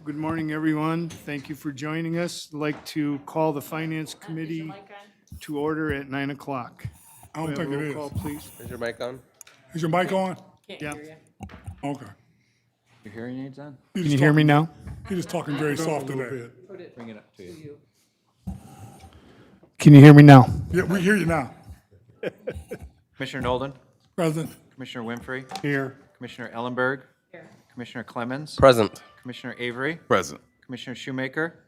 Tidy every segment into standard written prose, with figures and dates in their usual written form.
Good morning, everyone. Thank you for joining us. I'd like to call the Finance Committee to order at 9 o'clock. I don't think it Roll call, is. please. Is your mic on? Is your mic on? Yeah. Okay. Your hearing aids on? Can you hear me now? He's just talking very soft today. Bring it up to you. Can you hear me now? Yeah, we hear you now. Commissioner Nolden, President, Commissioner Winfrey, Here. Commissioner Ellenberg, Commissioner Clemens, Present. Commissioner Avery, Present. Commissioner Shoemaker,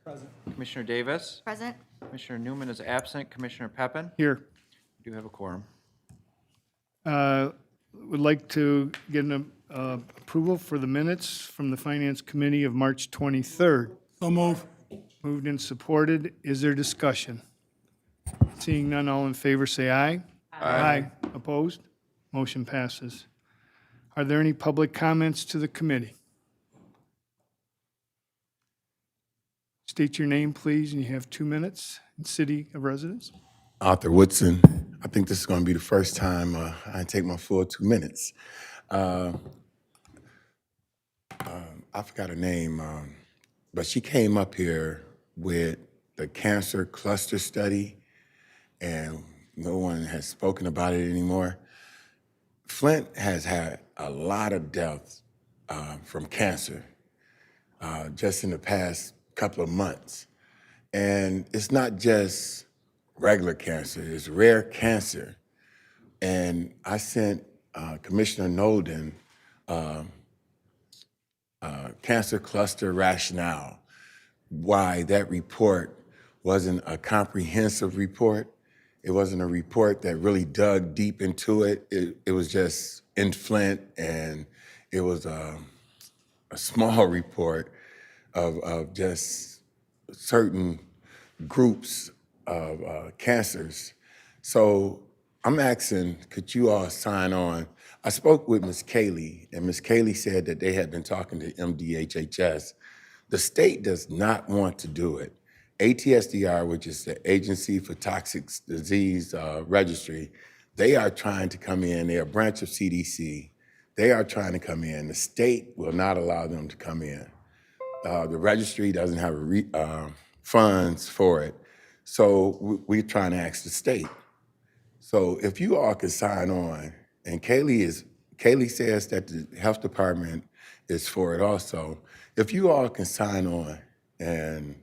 Commissioner Davis, Present. Commissioner Newman is absent, Commissioner Peppin. Here. We do have a quorum. Would like to get an approval for the minutes from the Finance Committee of March 23rd. so move. Moved and supported. Is there discussion? Seeing none, all in favor, say aye. Aye. Opposed? Motion passes. Are there any public comments to the committee? State your name, please, and you have 2 minutes. And city of residence. Arthur Woodson. I think this is going to be the first time I take my full 2 minutes. I forgot her name, but she came up here with the cancer cluster study, and no one has spoken about it anymore. Flint has had a lot of deaths from cancer just in the past couple of months. And it's not just regular cancer, it's rare cancer. And I sent Commissioner Nolden cancer cluster rationale, why that report wasn't a comprehensive report. It wasn't a report that really dug deep into it. It was just in Flint, and it was a small report of just certain groups of cancers. So I'm asking, could you all sign on? I spoke with Ms. Cayley, and Ms. Cayley said that they had been talking to MDHHS. The state does not want to do it. ATSDR, which is the Agency for Toxic Disease Registry, they are trying to come in. They're a branch of CDC. They are trying to come in. The state will not allow them to come in. The registry doesn't have funds for it. So we're trying to ask the state. So if you all could sign on, and Kaylee says that the health department is for it also. If you all can sign on and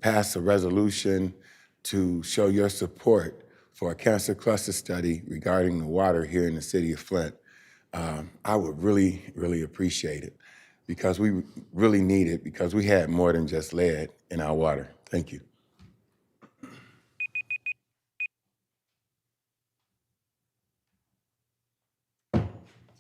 pass a resolution to show your support for a cancer cluster study regarding the water here in the city of Flint, I would really, really appreciate it, because we really need it, because we had more than just lead in our water. Thank you.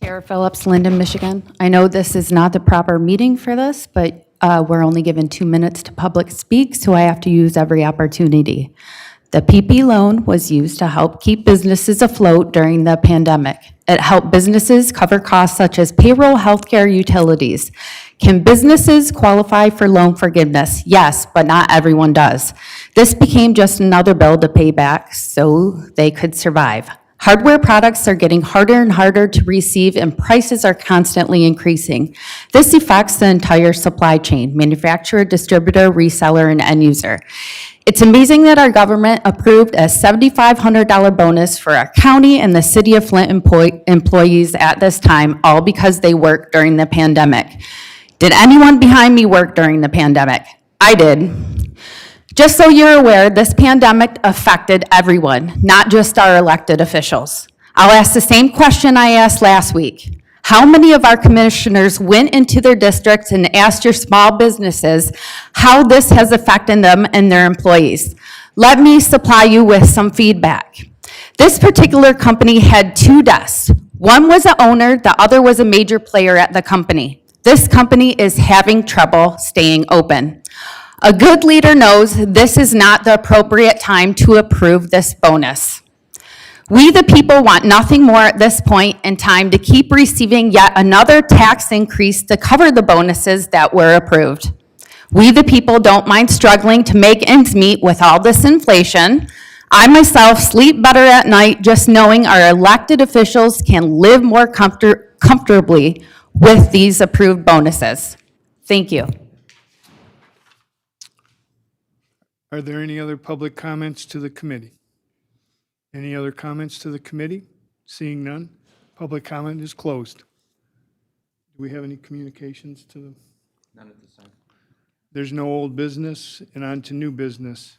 Tara Phillips, Linden, Michigan. I know this is not the proper meeting for this, but we're only given 2 minutes to public speak, so I have to use every opportunity. The PP loan was used to help keep businesses afloat during the pandemic. It helped businesses cover costs such as payroll, healthcare, utilities. Can businesses qualify for loan forgiveness? Yes, but not everyone does. This became just another bill to pay back so they could survive. Hardware products are getting harder and harder to receive, and prices are constantly increasing. This affects the entire supply chain: manufacturer, distributor, reseller, and end user. It's amazing that our government approved a $7,500 bonus for our county and the city of Flint employees at this time, all because they worked during the pandemic. Did anyone behind me work during the pandemic? I did. Just so you're aware, this pandemic affected everyone, not just our elected officials. I'll ask the same question I asked last week. How many of our commissioners went into their districts and asked your small businesses how this has affected them and their employees? Let me supply you with some feedback. This particular company had 2 desks. One was the owner, the other was a major player at the company. This company is having trouble staying open. A good leader knows this is not the appropriate time to approve this bonus. We, the people, want nothing more at this point in time to keep receiving yet another tax increase to cover the bonuses that were approved. We, the people, don't mind struggling to make ends meet with all this inflation. I myself sleep better at night just knowing our elected officials can live more comfortably with these approved bonuses. Thank you. Are there any other public comments to the committee? Any other comments to the committee? Seeing none, public comment is closed. Do we have any communications to the? None at this time. There's no old business, and on to new business.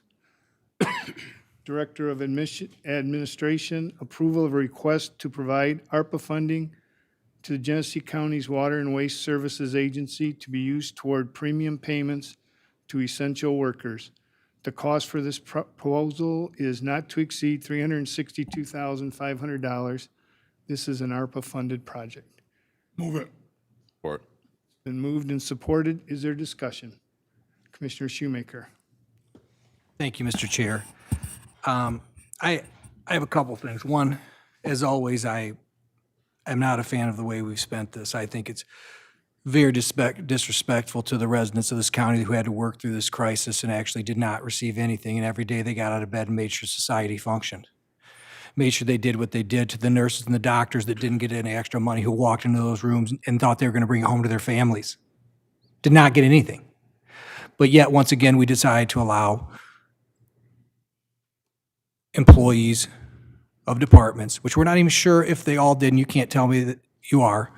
Director of Administration, approval of a request to provide ARPA funding to the Genesee County's Water and Waste Services Agency to be used toward premium payments to essential workers. The cost for this proposal is not to exceed $362,500. This is an ARPA-funded project. Move it. Support. Been moved and supported. Is there discussion? Commissioner Shoemaker. Thank you, Mr. Chair. I have a couple things. One, as always, I am not a fan of the way we've spent this. I think it's very disrespectful to the residents of this county who had to work through this crisis and actually did not receive anything, and every day they got out of bed and made sure society functioned. Made sure they did what they did to the nurses and the doctors that didn't get any extra money, who walked into those rooms and thought they were going to bring it home to their families. Did not get anything. But yet, once again, we decided to allow employees of departments, which we're not even sure if they all did, and you can't tell me that you are,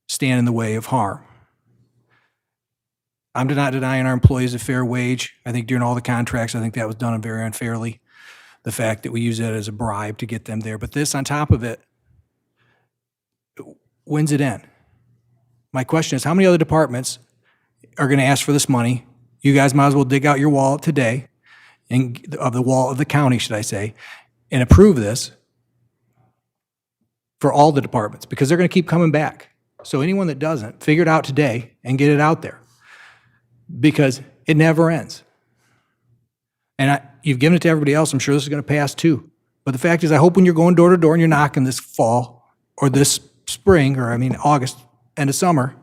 stand in the way of harm. I'm not denying our employees a fair wage. I think during all the contracts, I think that was done very unfairly. The fact that we use that as a bribe to get them there. But this, on top of it, when's it end? My question is, how many other departments are going to ask for this money? You guys might as well dig out your wallet today, and of the wallet of the county, should I say, and approve this for all the departments, because they're going to keep coming back. So anyone that doesn't, figure it out today and get it out there, because it never ends. And you've given it to everybody else. I'm sure this is going to pass too. But the fact is, I hope when you're going door to door and you're knocking this fall or this spring, or August, end of summer,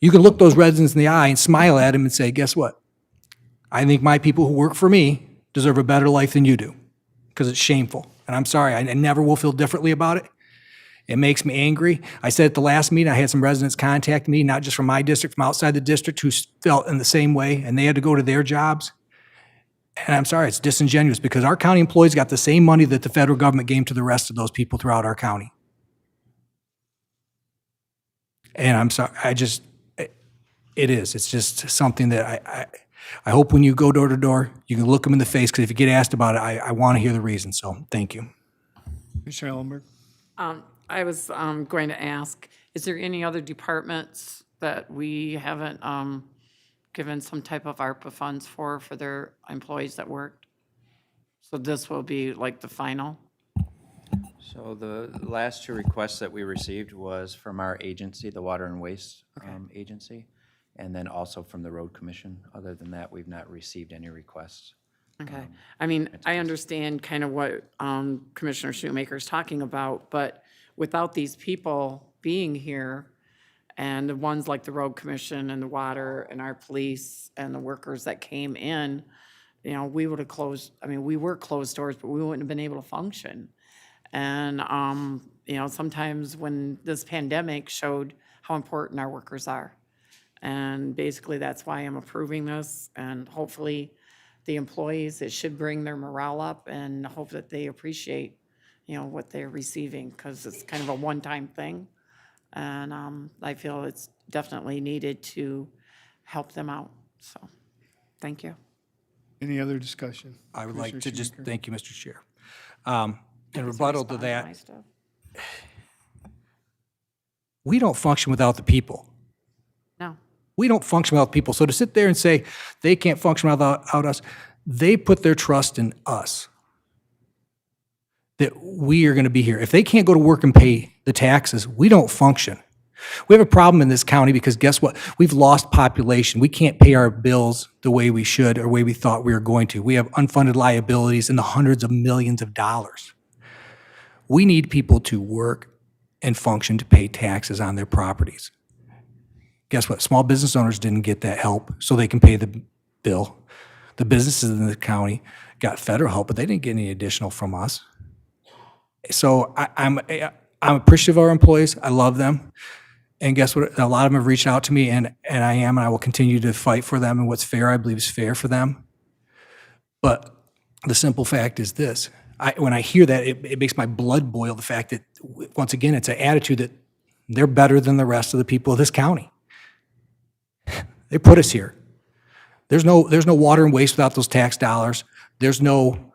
you can look those residents in the eye and smile at them and say, guess what? I think my people who work for me deserve a better life than you do, because it's shameful. And I'm sorry, I never will feel differently about it. It makes me angry. I said at the last meeting, I had some residents contact me, not just from my district, from outside the district, who felt in the same way, and they had to go to their jobs. And I'm sorry, it's disingenuous, because our county employees got the same money that the federal government gave to the rest of those people throughout our county. And I'm sorry, it's just something that I hope when you go door to door, you can look them in the face, because if you get asked about it, I want to hear the reason. So thank you. Commissioner Ellenberg. I was going to ask, is there any other departments that we haven't given some type of ARPA funds for their employees that worked? So this will be like the final? So the last two requests that we received was from our agency, the Water and Waste Agency, and then also from the Road Commission. Other than that, we've not received any requests. Okay. I understand kind of what Commissioner Shoemaker's talking about, but without these people being here, and the ones like the Road Commission and the Water and our police and the workers that came in, we would have closed, we were closed doors, but we wouldn't have been able to function. And, sometimes when this pandemic showed how important our workers are. And basically, that's why I'm approving this, and hopefully the employees, it should bring their morale up, and hope that they appreciate, what they're receiving, because it's kind of a one-time thing. And I feel it's definitely needed to help them out. So, thank you. Any other discussion? I would like to Commissioner just, Shoemaker. thank you, Mr. Chair. In rebuttal to Respond my that, stuff. we don't function without the people. No. We don't function without people. So to sit there and say they can't function without us, they put their trust in us, that we are going to be here. If they can't go to work and pay the taxes, we don't function. We have a problem in this county because guess what? We've lost population. We can't pay our bills the way we should or the way we thought we were going to. We have unfunded liabilities in the hundreds of millions of dollars. We need people to work and function to pay taxes on their properties. Guess what? Small business owners didn't get that help so they can pay the bill. The businesses in the county got federal help, but they didn't get any additional from us. So I'm appreciative of our employees. I love them. And guess what? A lot of them have reached out to me, and I will continue to fight for them and what's fair, I believe is fair for them. But the simple fact is this, when I hear that, it makes my blood boil, the fact that, once again, it's an attitude that they're better than the rest of the people of this county. They put us here. There's no water and waste without those tax dollars. There's no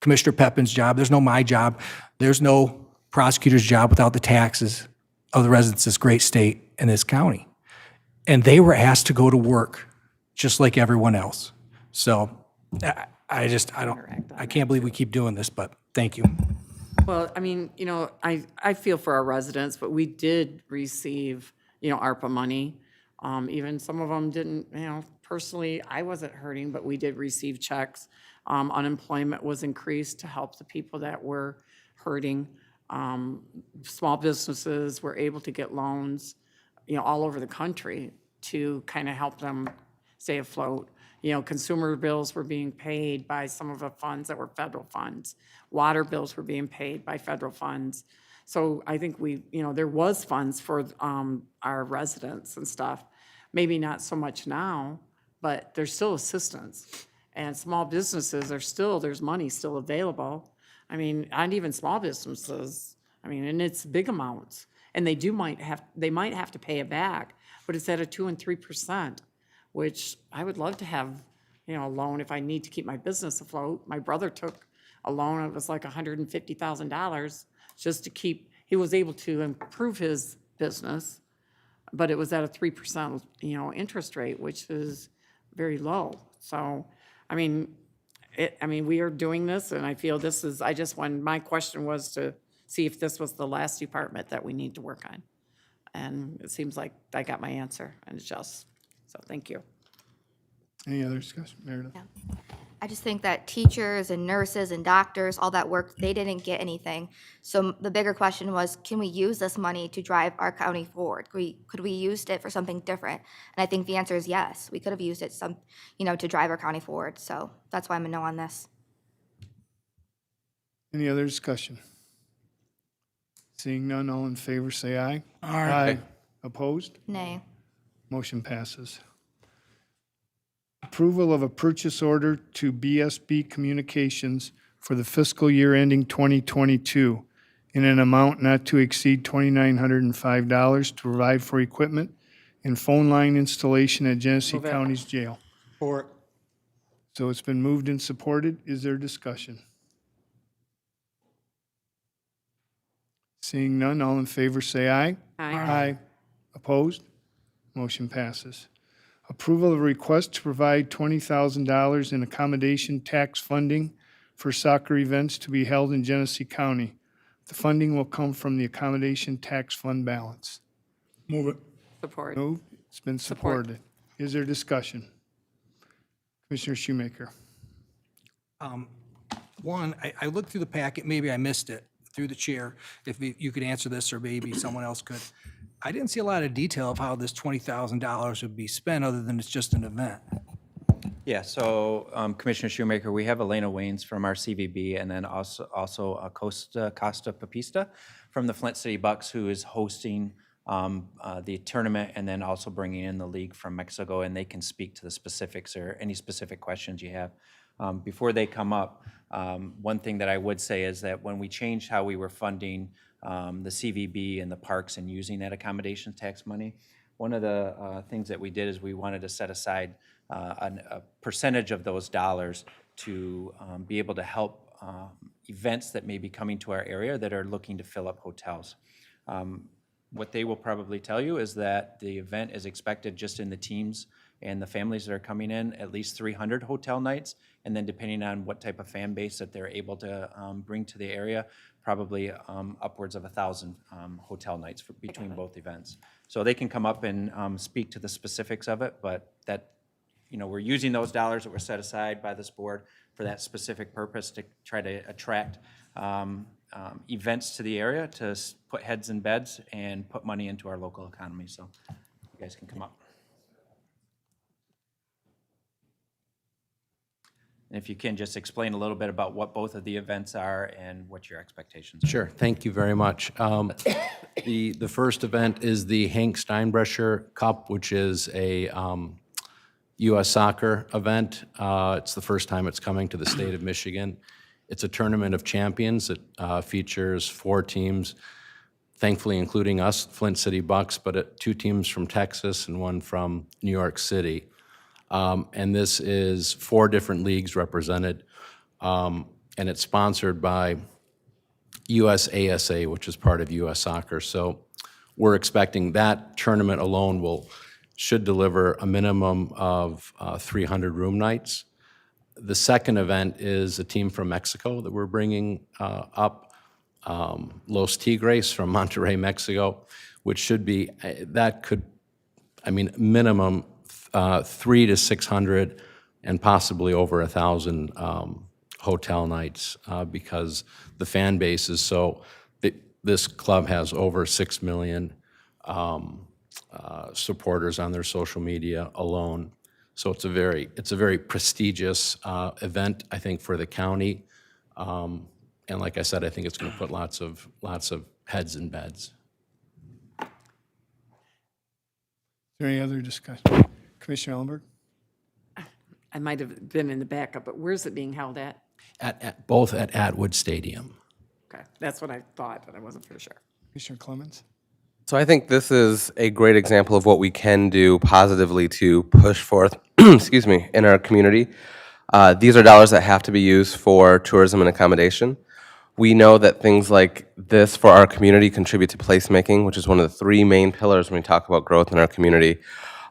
Commissioner Pepin's job. There's no my job. There's no prosecutor's job without the taxes of the residents of this great state and this county. And they were asked to go to work just like everyone else. So I can't believe we keep doing this, but thank you. Well, I mean, I feel for our residents, but we did receive, ARPA money. Even some of them didn't, personally, I wasn't hurting, but we did receive checks. Unemployment was increased to help the people that were hurting. Small businesses were able to get loans, all over the country to kind of help them stay afloat. Consumer bills were being paid by some of the funds that were federal funds. Water bills were being paid by federal funds. So I think there was funds for our residents and stuff. Maybe not so much now, but there's still assistance. And small businesses there's money still available. I mean, and even small businesses, and it's big amounts. And they might have to pay it back, but it's at a 2% and 3%, which I would love to have, a loan if I need to keep my business afloat. My brother took a loan, it was like $150,000 just to keep, he was able to improve his business, but it was at a 3%, interest rate, which is very low. So, we are doing this, and I feel this is, my question was to see if this was the last department that we need to work on. And it seems like I got my answer, and so thank you. Any other discussion? Meredith? I just think that teachers and nurses and doctors, all that work, they didn't get anything. So the bigger question was, can we use this money to drive our county forward? Could we used it for something different? And I think the answer is yes. We could have used it to drive our county forward. So that's why I'm a no on this. Any other discussion? Seeing none, all in favor, say aye. Aye. Opposed? Nay. Motion passes. Approval of a purchase order to BSB Communications for the fiscal year ending 2022 in an amount not to exceed $2,905 to provide for equipment and phone line installation at Genesee Move it. County's jail. Support. So it's been moved and supported. Is there discussion? Seeing none, all in favor say aye. Aye. Opposed? Motion passes. Approval of a request to provide $20,000 in accommodation tax funding for soccer events to be held in Genesee County. The funding will come from the accommodation tax fund balance. Move it. Support. Moved. It's been Support. supported. Is there discussion? Commissioner Shoemaker. One, I looked through the packet, maybe I missed it through the chair. If you could answer this, or maybe someone else could. I didn't see a lot of detail of how this $20,000 would be spent, other than it's just an event. Yeah, so Commissioner Shoemaker, we have Elena Waynes from our CVB, and then also Costa Papista from the Flint City Bucks, who is hosting the tournament and then also bringing in the league from Mexico, and they can speak to the specifics or any specific questions you have. Before they come up, one thing that I would say is that when we changed how we were funding the CVB and the parks and using that accommodation tax money, one of the things that we did is we wanted to set aside a percentage of those dollars to be able to help events that may be coming to our area that are looking to fill up hotels. What they will probably tell you is that the event is expected, just in the teams and the families that are coming in, at least 300 hotel nights, and then depending on what type of fan base that they're able to bring to the area, probably upwards of 1,000 hotel nights between both events. So they can come up and speak to the specifics of it, but that, we're using those dollars that were set aside by this board for that specific purpose to try to attract events to the area, to put heads in beds and put money into our local economy. So you guys can come up. And if you can, just explain a little bit about what both of the events are and what your expectations are. Sure, thank you very much. The first event is the Hank Steinbrecher Cup, which is a U.S. soccer event. It's the first time it's coming to the state of Michigan. It's a tournament of champions. It features 4 teams, thankfully including us, Flint City Bucks, but 2 teams from Texas and 1 from New York City. And this is 4 different leagues represented, and it's sponsored by USASA, which is part of U.S. Soccer. So we're expecting that tournament alone should deliver a minimum of 300 room nights. The second event is a team from Mexico that we're bringing up, Los Tigres from Monterrey, Mexico, which should be, minimum 300 to 600 and possibly over 1,000 hotel nights because the fan base is so, this club has over 6 million supporters on their social media alone. So it's a very prestigious event, I think, for the county. And like I said, I think it's going to put lots of heads in beds. Is there any other discussion? Commissioner Ellenberg? I might have been in the backup, but where's it being held at? Both at Atwood Stadium. Okay, that's what I thought, but I wasn't for sure. Commissioner Clemens? So I think this is a great example of what we can do positively to push forth, excuse me, in our community. These are dollars that have to be used for tourism and accommodation. We know that things like this for our community contribute to placemaking, which is one of the 3 main pillars when we talk about growth in our community.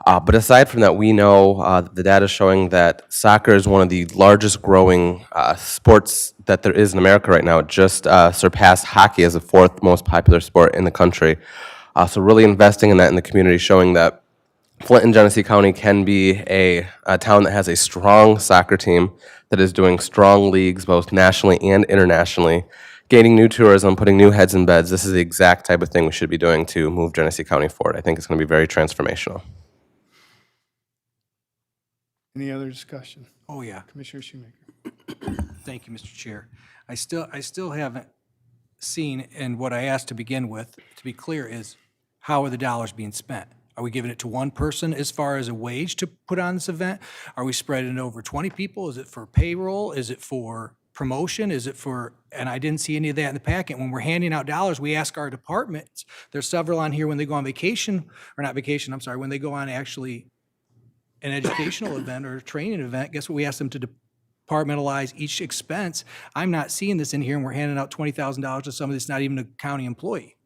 But aside from that, we know the data is showing that soccer is one of the largest growing sports that there is in America right now. It just surpassed hockey as the 4th most popular sport in the country. So really investing in that in the community, showing that Flint and Genesee County can be a town that has a strong soccer team that is doing strong leagues both nationally and internationally, gaining new tourism, putting new heads in beds. This is the exact type of thing we should be doing to move Genesee County forward. I think it's going to be very transformational. Any other discussion? Oh, yeah. Commissioner Shoemaker? Thank you, Mr. Chair. I still haven't seen, and what I asked to begin with, to be clear, is how are the dollars being spent? Are we giving it to one person as far as a wage to put on this event? Are we spreading it over 20 people? Is it for payroll? Is it for promotion? Is it for, and I didn't see any of that in the packet. When we're handing out dollars, we ask our departments, there's several on here when they go on vacation, or not vacation, I'm sorry, when they go on actually an educational event or a training event, guess what? We ask them to departmentalize each expense. I'm not seeing this in here, and we're handing out $20,000 to somebody that's not even a county employee.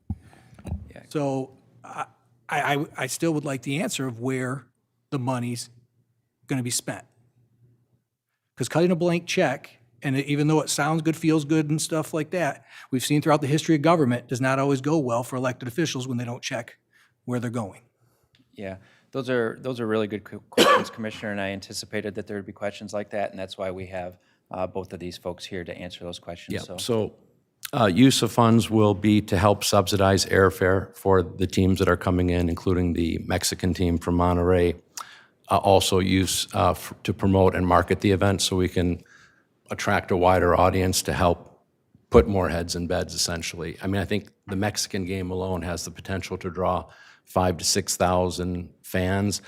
Yeah. So I still would like the answer of where the money's going to be spent. Because cutting a blank check, and even though it sounds good, feels good, and stuff like that, we've seen throughout the history of government, does not always go well for elected officials when they don't check where they're going. Yeah, those are really good questions, Commissioner, and I anticipated that there would be questions like that, and that's why we have both of these folks here to answer those questions. Yeah, so use of funds will be to help subsidize airfare for the teams that are coming in, including the Mexican team from Monterrey. Also use to promote and market the event so we can attract a wider audience to help put more heads in beds, essentially. I mean, I think the Mexican game alone has the potential to draw 5,000 to 6,000 fans,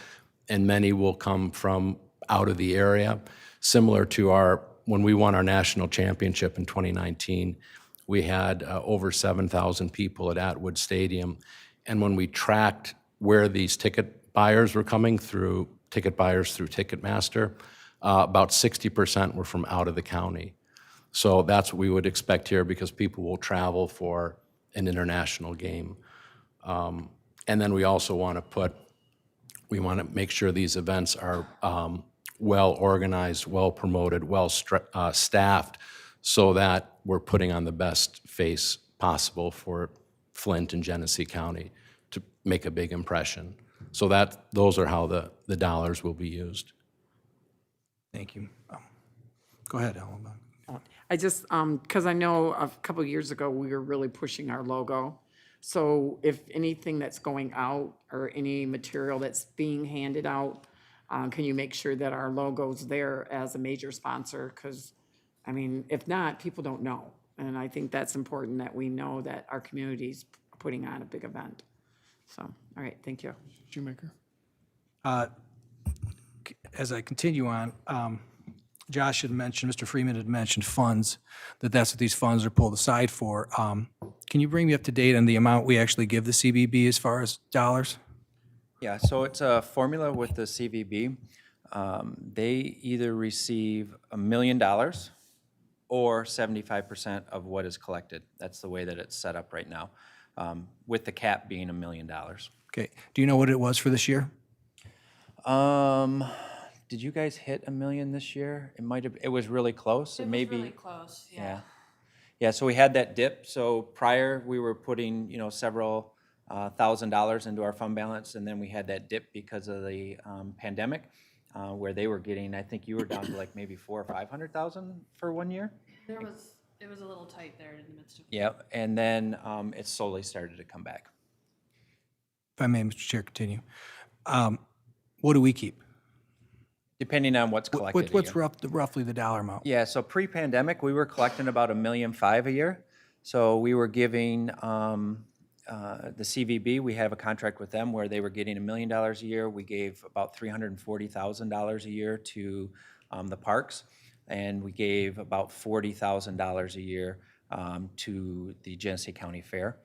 and many will come from out of the area. Similar to when we won our national championship in 2019, we had over 7,000 people at Atwood Stadium. And when we tracked where these ticket buyers were coming through, ticket buyers through Ticketmaster, about 60% were from out of the county. So that's what we would expect here because people will travel for an international game. And then we also want to make sure these events are well organized, well promoted, well staffed, so that we're putting on the best face possible for Flint and Genesee County to make a big impression. So those are how the dollars will be used. Thank you. Go ahead, Ellen. I just, because I know a couple of years ago, we were really pushing our logo. So if anything that's going out or any material that's being handed out, Can you make sure that our logo's there as a major sponsor? Because, I mean, if not, people don't know. And I think that's important that we know that our community's putting on a big event. So, all right, thank you. Shoemaker. As I continue on, Josh had mentioned, Mr. Freeman had mentioned funds, that's what these funds are pulled aside for. Can you bring me up to date on the amount we actually give the CBB as far as dollars? Yeah, so it's a formula with the CVB. They either receive $1 million or 75% of what is collected. That's the way that it's set up right now, with the cap being $1 million. Okay. Do you know what it was for this year? Did you guys hit $1 million this year? It might have, it was really close. It may be. Really close, yeah. Yeah, so we had that dip. So prior, we were putting, several $1,000s into our fund balance, and then we had that dip because of the pandemic, where they were getting, I think you were down to like maybe 400,000 or 500,000 for 1 year. It was a little tight there in the midst of. Yeah, and then it slowly started to come back. If I may, Mr. Chair, continue. What do we keep? Depending on what's collected. a What's year. roughly the dollar amount? Yeah, so pre-pandemic, we were collecting about $1.5 million a year. So we were giving the CVB, we have a contract with them where they were getting $1 million a year. We gave about $340,000 a year to the parks, and we gave about $40,000 a year to the Genesee County Fair.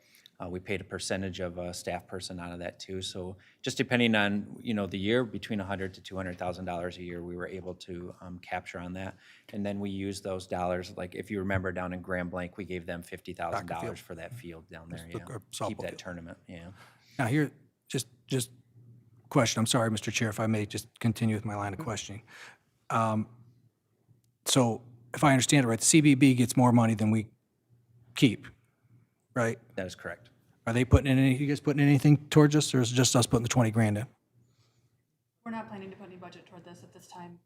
We paid a percentage of a staff person out of that too. So just depending on, the year, between $100,000 to $200,000 a year, we were able to capture on that. And then we used those dollars, like if you remember down in Grand Blanc, we gave them $50,000 for that field down there, yeah. softball Keep that field. tournament, yeah. Now here, just question, I'm sorry, Mr. Chair, if I may just continue with my line of questioning. So if I understand it right, the CBB gets more money than we keep, right? That is correct. Are they you guys putting anything towards us, or is it just us putting the 20 grand in? We're not planning to put any budget toward this at this time,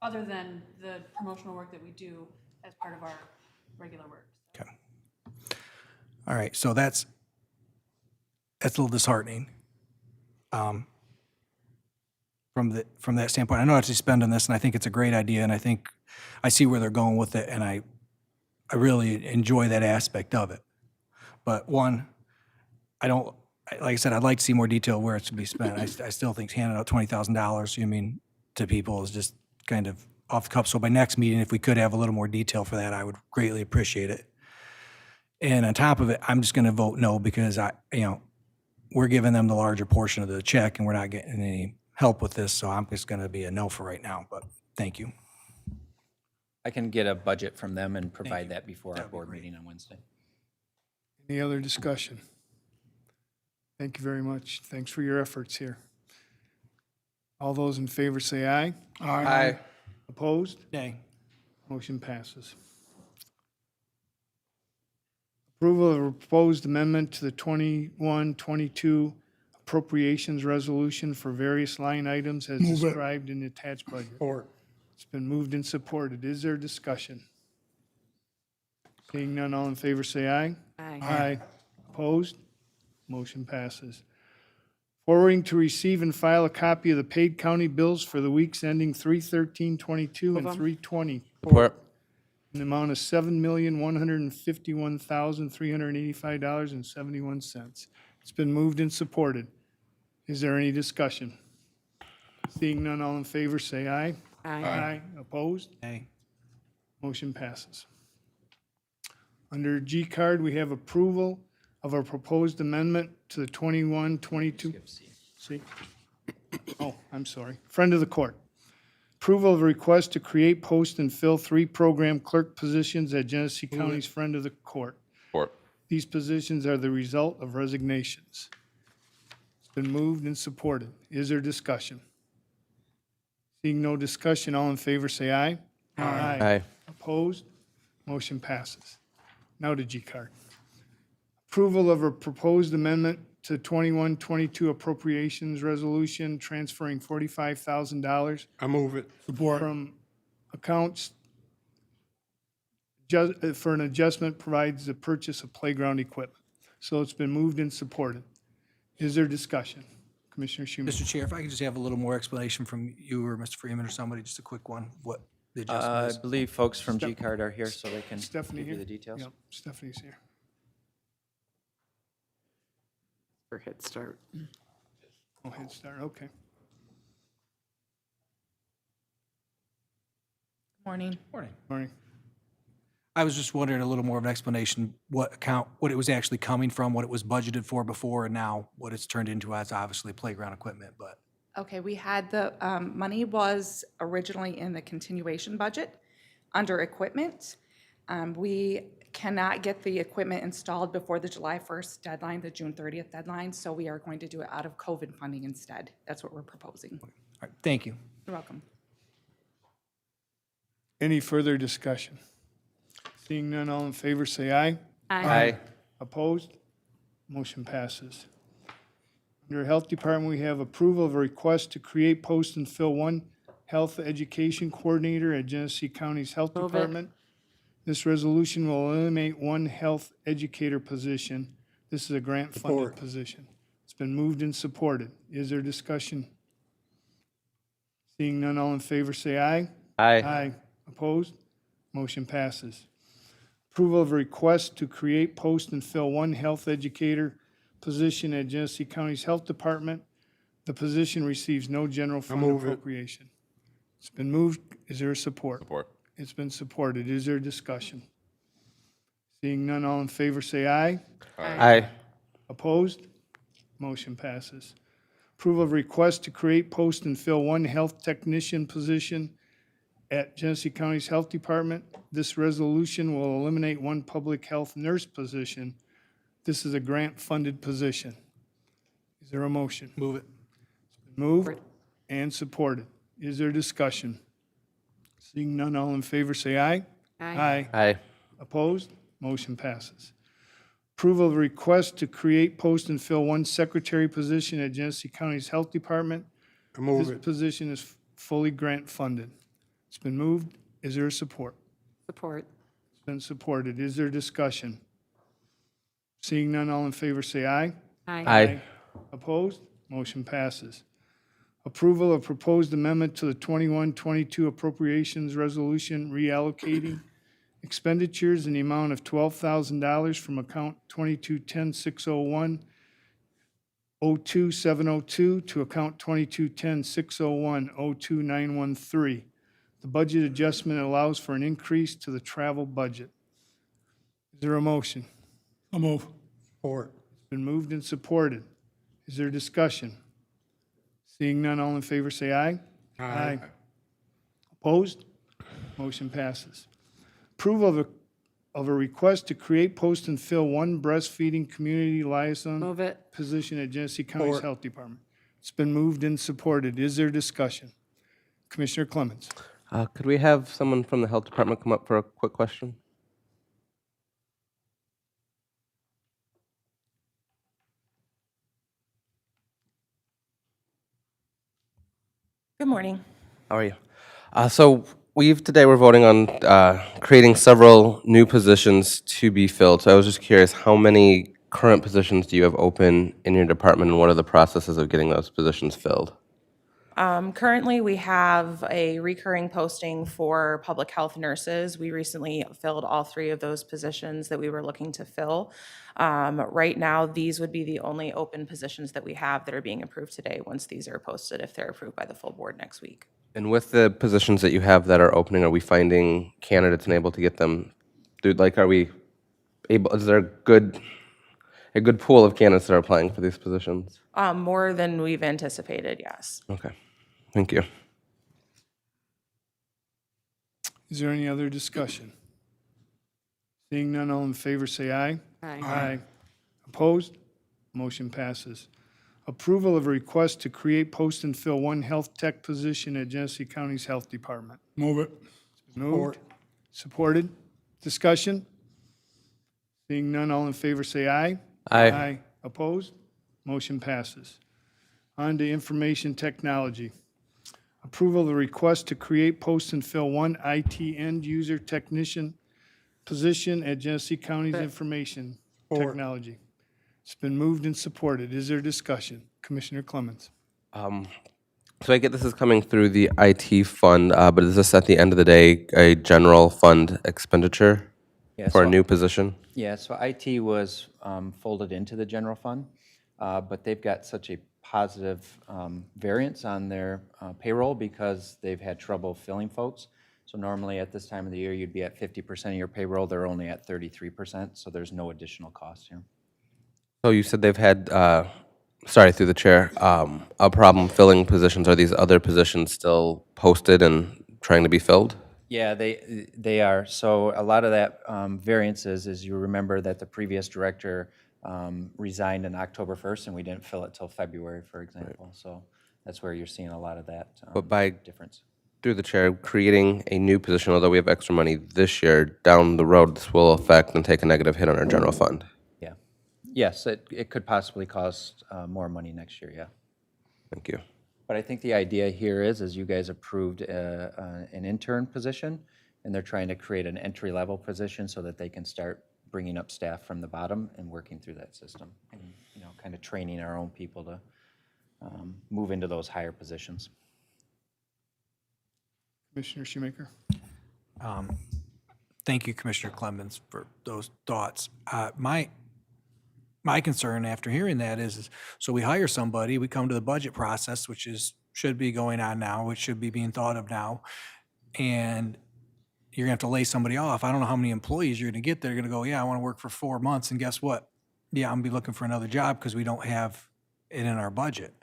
other than the promotional work that we do as part of our regular work. Okay. All right, so that's a little disheartening. From that standpoint, I know how to spend on this, and I think it's a great idea, and I think I see where they're going with it, and I really enjoy that aspect of it. But one, like I said, I'd like to see more detail where it's to be spent. I still think handing out $20,000, to people is just kind of off the cuff. So by next meeting, if we could have a little more detail for that, I would greatly appreciate it. And on top of it, I'm just going to vote no because we're giving them the larger portion of the check and we're not getting any help with this. So I'm just going to be a no for right now, but thank you. I can get a budget from them and provide that before our board meeting on Wednesday. Any other discussion? Thank you very much. Thanks for your efforts here. All those in favor say aye. Aye. Opposed? Nay. Motion passes. Approval of a proposed amendment to the 21-22 appropriations resolution for various line items as Move it. described in the attached budget. Or, It's been moved and supported. Is there discussion? Seeing none, all in favor say aye. Aye. Aye. Opposed? Motion passes. Forwarding to receive and file a copy of the paid county bills for the weeks ending 3/13/22 and 3/20 Support. in the amount of $7,151,385.71. It's been moved and supported. Is there any discussion? Seeing none, all in favor, say aye. Aye. Opposed? Nay. Motion passes. Under G card, we have approval of a proposed amendment to the 21-22. See? Oh, I'm sorry. Friend of the court. Approval of a request to create, post, and fill 3 program clerk positions at Genesee County's Friend of the Court. Support. These positions are the result of resignations. It's been moved and supported. Is there discussion? Seeing no discussion, all in favor say aye. Aye. Opposed? Motion passes. Now to G card. Approval of a proposed amendment to 21-22 appropriations resolution transferring $45,000 I move it. Support. from accounts for an adjustment provides the purchase of playground equipment. So it's been moved and supported. Is there discussion? Commissioner Shoemaker. Mr. Chair, if I could just have a little more explanation from you or Mr. Freeman or somebody, just a quick one, what the adjustment I is. believe folks from G-Card are here, so they can Stephanie give you here? the details. Yep, Stephanie's here. For Head Start. Oh, Head Start, okay. Morning. Morning. I was just wondering a little more of an explanation, what it was actually coming from, what it was budgeted for before, and now what it's turned into as obviously playground equipment, but. Okay, we had the, money was originally in the continuation budget under equipment. We cannot get the equipment installed before the July 1st deadline, the June 30th deadline, so we are going to do it out of COVID funding instead. That's what we're proposing. All right, thank you. You're welcome. Any further discussion? Seeing none, all in favor, say aye. Aye. Opposed? Motion passes. Under Health Department, we have approval of a request to create, post, and fill one health education coordinator at Genesee County's Health Move it. Department. This resolution will eliminate one health educator position. This is a grant-funded Support. position. It's been moved and supported. Is there discussion? Seeing none, all in favor, say aye. Aye. Opposed? Motion passes. Approval of a request to create, post, and fill one health educator position at Genesee County's Health Department. The position receives no general fund move it. appropriation. It's been moved. Is there a support? Support. It's been supported. Is there discussion? Seeing none, all in favor, say aye. Aye. Opposed? Motion passes. Approval of request to create, post, and fill one health technician position at Genesee County's Health Department. This resolution will eliminate one public health nurse position. This is a grant-funded position. Is there a motion? Move it. Moved and supported. Is there discussion? Seeing none, all in favor, say aye. Aye. Aye. Opposed? Motion passes. Approval of request to create, post, and fill one secretary position at Genesee County's Health Department. Move This it. position is fully grant-funded. It's been moved. Is there support? Support. It's been supported. Is there discussion? Seeing none, all in favor, say aye. Aye. Opposed? Motion passes. Approval of proposed amendment to the 21-22 appropriations resolution reallocating expenditures in the amount of $12,000 from account 2210-601-02702 to account 2210-601-02913. The budget adjustment allows for an increase to the travel budget. Is there a motion? I'll move. Support. Been moved and supported. Is there discussion? Seeing none, all in favor say aye. Aye. Opposed? Motion passes. Approval of a request to create, post, and fill one breastfeeding community liaison Move it. position at Genesee County's Support. Health Department. It's been moved and supported. Is there discussion? Commissioner Clemens. Could we have someone from the health department come up for a quick question? Good morning. How are you? So today we're voting on creating several new positions to be filled. So I was just curious, how many current positions do you have open in your department, and what are the processes of getting those positions filled? Currently, we have a recurring posting for public health nurses. We recently filled all 3 of those positions that we were looking to fill. Right now, these would be the only open positions that we have that are being approved today, once these are posted, if they're approved by the full board next week. And with the positions that you have that are opening, are we finding candidates and able to get them through, like, are we able, is there a good pool of candidates that are applying for these positions? More than we've anticipated, yes. Okay, thank you. Is there any other discussion? Seeing none, all in favor say aye. Aye. Opposed? Motion passes. Approval of a request to create, post, and fill one health tech position at Genesee County's Health Department. Move it. Moved. Supported. Discussion? Seeing none, all in favor say aye. Aye. Opposed? Motion passes. On to information technology. Approval of a request to create, post, and fill one IT end-user technician position at Genesee County's Information Technology. It's been moved and supported. Is there discussion? Commissioner Clemens. So I get this is coming through the IT fund, but is this at the end of the day a general fund expenditure Yeah, for a so- new position? Yeah, so IT was folded into the general fund, but they've got such a positive variance on their payroll because they've had trouble filling folks. So normally at this time of the year, you'd be at 50% of your payroll. They're only at 33%, so there's no additional cost here. So you said they've had, sorry, through the chair, a problem filling positions. Are these other positions still posted and trying to be filled? Yeah, they are. So a lot of that variances is you remember that the previous director resigned on October 1st, and we didn't fill it till February, for example. So that's where you're seeing a lot of that But by difference. through the chair, creating a new position, although we have extra money this year, down the road, this will affect and take a negative hit on our general fund. Yeah. Yes, it could possibly cost more money next year, yeah. Thank you. But I think the idea here is you guys approved an intern position, and they're trying to create an entry-level position so that they can start bringing up staff from the bottom and working through that system. And, you know, kind of training our own people to move into those higher positions. Commissioner Shoemaker. Thank you, Commissioner Clemens, for those thoughts. My concern after hearing that is, so we hire somebody, we come to the budget process, which should be going on now, which should be being thought of now, and you're gonna have to lay somebody off. I don't know how many employees you're gonna get that are gonna go, yeah, I wanna work for 4 months, and guess what? Yeah, I'm gonna be looking for another job because we don't have it in our budget.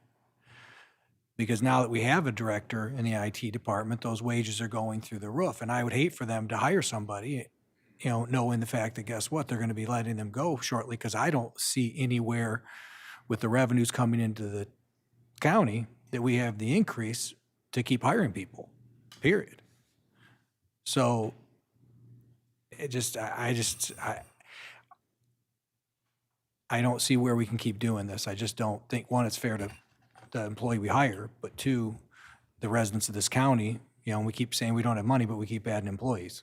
Because now that we have a director in the IT department, those wages are going through the roof, and I would hate for them to hire somebody, you know, knowing the fact that, guess what, they're gonna be letting them go shortly, because I don't see anywhere with the revenues coming into the county that we have the increase to keep hiring people, period. So, I don't see where we can keep doing this. I just don't think, one, it's fair to the employee we hire, but two, the residents of this county, you know, and we keep saying we don't have money, but we keep adding employees.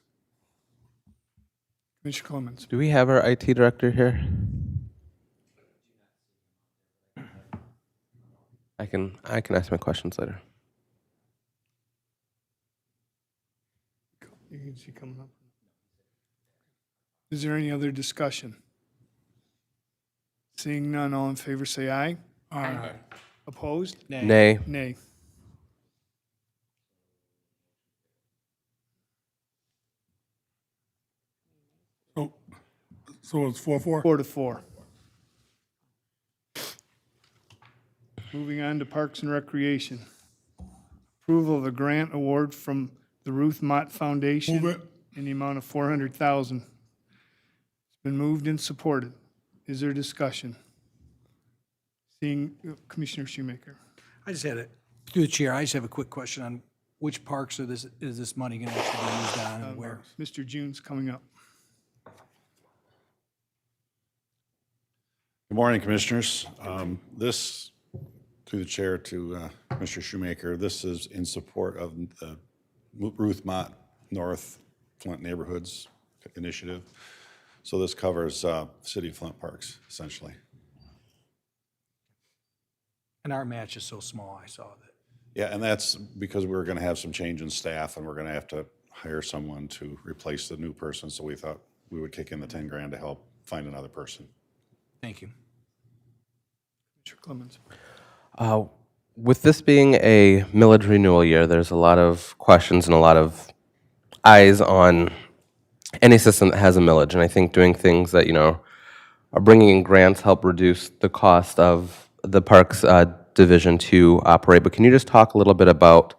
Commissioner Clemens. Do we have our IT director here? I can ask my questions later. You can see coming up. Is there any other discussion? Seeing none, all in favor say aye. Aye. Opposed? Nay. Nay. So it's 4-4? 4-4. Moving on to Parks and Recreation. Approval of a grant award from the Ruth Mott Foundation. Move it. In the amount of $400,000. It's been moved and supported. Is there discussion? Seeing Commissioner Shoemaker. I just had through the chair, I just have a quick question on which parks is this money gonna actually be used on and where? Mr. June's coming up. Good morning, Commissioners. This, through the chair to Mr. Shoemaker, this is in support of the Ruth Mott North Flint Neighborhoods Initiative. So this covers City of Flint parks, essentially. And our match is so small, I saw that. Yeah, and that's because we're going to have some change in staff, and we're going to have to hire someone to replace the new person, so we thought we would kick in the 10 grand to help find another person. Thank you. Commissioner Clemens. With this being a millage renewal year, there's a lot of questions and a lot of eyes on any system that has a millage. And I think doing things that, you know, are bringing in grants help reduce the cost of the Parks Division to operate. But can you just talk a little bit about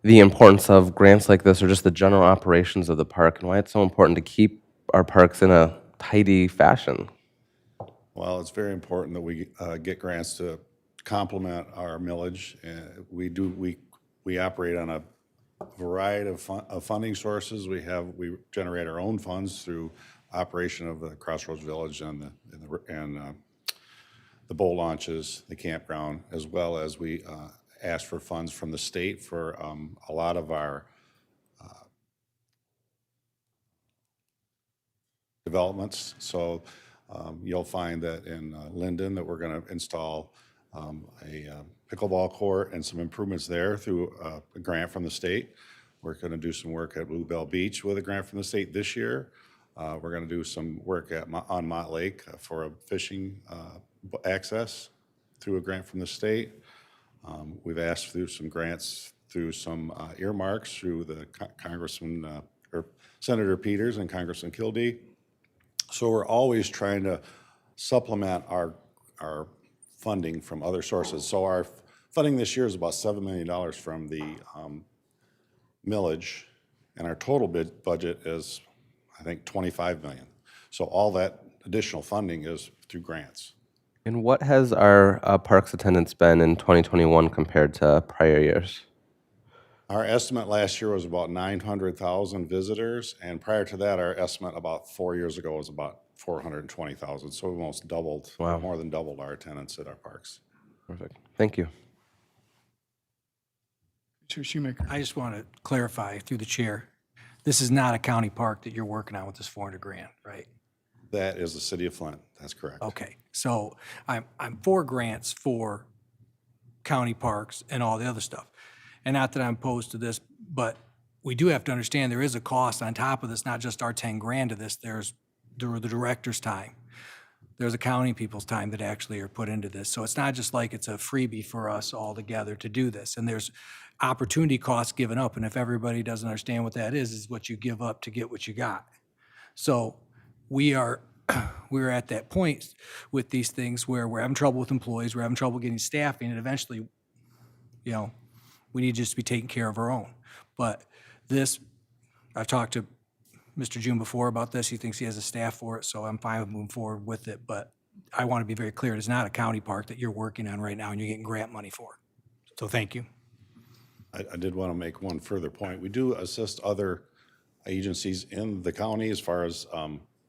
the importance of grants like this or just the general operations of the park and why it's so important to keep our parks in a tidy fashion? Well, it's very important that we get grants to complement our millage. We operate on a variety of funding sources. We generate our own funds through operation of the Crossroads Village and the boat launches, the campground, as well as we ask for funds from the state for a lot of our developments. So You'll find that in Linden that we're going to install a pickleball court and some improvements there through a grant from the state. We're going to do some work at Bluebell Beach with a grant from the state this year. We're going to do some work on Mott Lake for a fishing access through a grant from the state. We've asked through some grants through some earmarks through the Congressman or Senator Peters and Congressman Kildee. So we're always trying to supplement our funding from other sources. So our funding this year is about $7 million from the millage, and our total budget is, I think, 25 million. So all that additional funding is through grants. And what has our parks attendance been in 2021 compared to prior years? Our estimate last year was about 900,000 visitors, and prior to that, our estimate about 4 years ago was about 420,000. So we almost doubled, more than doubled our attendance at our parks. Perfect. Thank you. Mr. Shoemaker. I just want to clarify through the chair, this is not a county park that you're working on with this 400 grand, right? That is the city of Flint. That's correct. Okay, so I'm for grants for county parks and all the other stuff. And not that I'm opposed to this, but we do have to understand there is a cost on top of this, not just our 10 grand to this. There's the director's time. There's accounting people's time that actually are put into this. So it's not just like it's a freebie for us all together to do this. And there's opportunity costs given up. And if everybody doesn't understand what that is what you give up to get what you got. So we're at that point with these things where we're having trouble with employees, we're having trouble getting staffing, and eventually, you know, we need just to be taking care of our own. But this, I've talked to Mr. June before about this. He thinks he has a staff for it, so I'm fine with moving forward with it. But I want to be very clear, it's not a county park that you're working on right now and you're getting grant money for. So thank you. I did want to make one further point. We do assist other agencies in the county as far as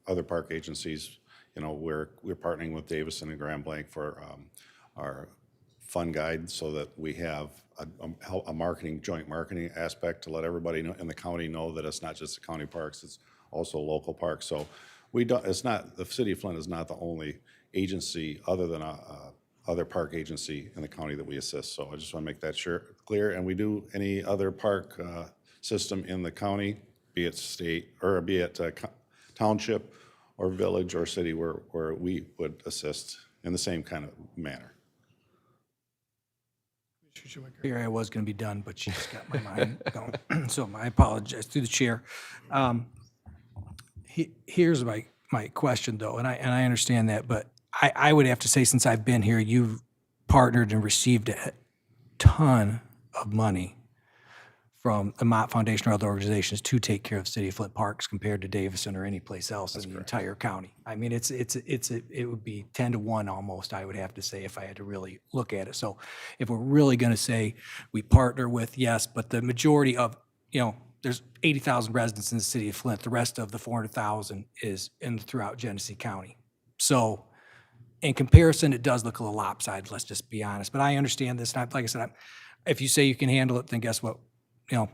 other park agencies. You know, we're partnering with Davison and Grand Blanc for our fund guide so that we have a joint marketing aspect to let everybody know in the county know that it's not just the county parks, it's also local parks. So the city of Flint is not the only agency other than other park agency in the county that we assist. So I just want to make that clear. And we do any other park system in the county, be it state or be it township or village or city where we would assist in the same kind of manner. Here I was going to be done, but she just got my mind going. So I apologize through the chair. Here's my question though, and I understand that, but I would have to say since I've been here, you've partnered and received a ton of money from the Mott Foundation or other organizations to take care of the city of Flint parks compared to Davison or any place else in the entire county. I mean, it would be 10 to 1 almost, I would have to say, if I had to really look at it. So if we're really going to say we partner with, yes, but the majority of, there's 80,000 residents in the city of Flint. The rest of the 400,000 is throughout Genesee County. So in comparison, it does look a little lopsided, let's just be honest. But I understand this. And like I said, if you say you can handle it, then guess what?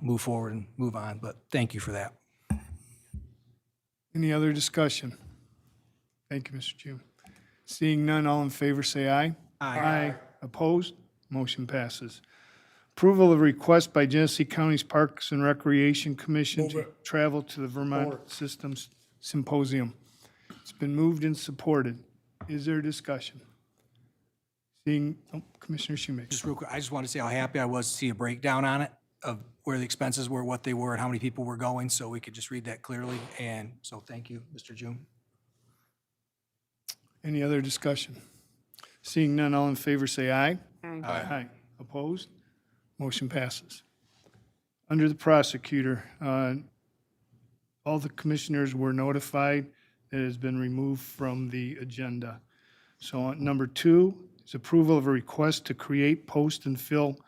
Move forward and move on, but thank you for that. Any other discussion? Thank you, Mr. June. Seeing none, all in favor say aye. Aye. Opposed? Motion passes. Approval of request by Genesee County's Parks and Recreation Commission to travel to the Vermont Systems Symposium. It's been moved and supported. Is there discussion? Seeing, Commissioner Shoemaker. Just real quick, I just want to say how happy I was to see a breakdown on it of where the expenses were, what they were, and how many people were going, so we could just read that clearly. And so thank you, Mr. June. Any other discussion? Seeing none, all in favor say aye. Aye. Aye. Opposed? Motion passes. Under the prosecutor, all the commissioners were notified that it has been removed from the agenda. So on number 2 is approval of a request to create, post, and fill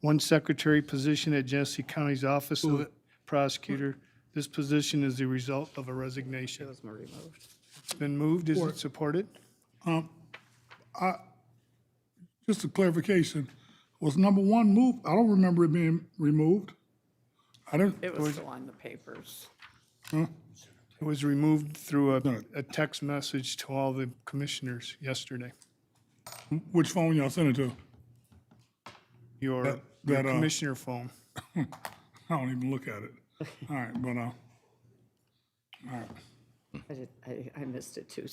one secretary position at Genesee County's Office of Prosecutor. This position is the result of a resignation. It's been moved. Is it supported? Just a clarification, was number 1 moved? I don't remember it being removed. I didn't. It was still on the papers. Huh? It was removed through a text message to all the commissioners yesterday. Which phone y'all sent it to? Your commissioner phone. I don't even look at it. All right, but, all right. I missed it too.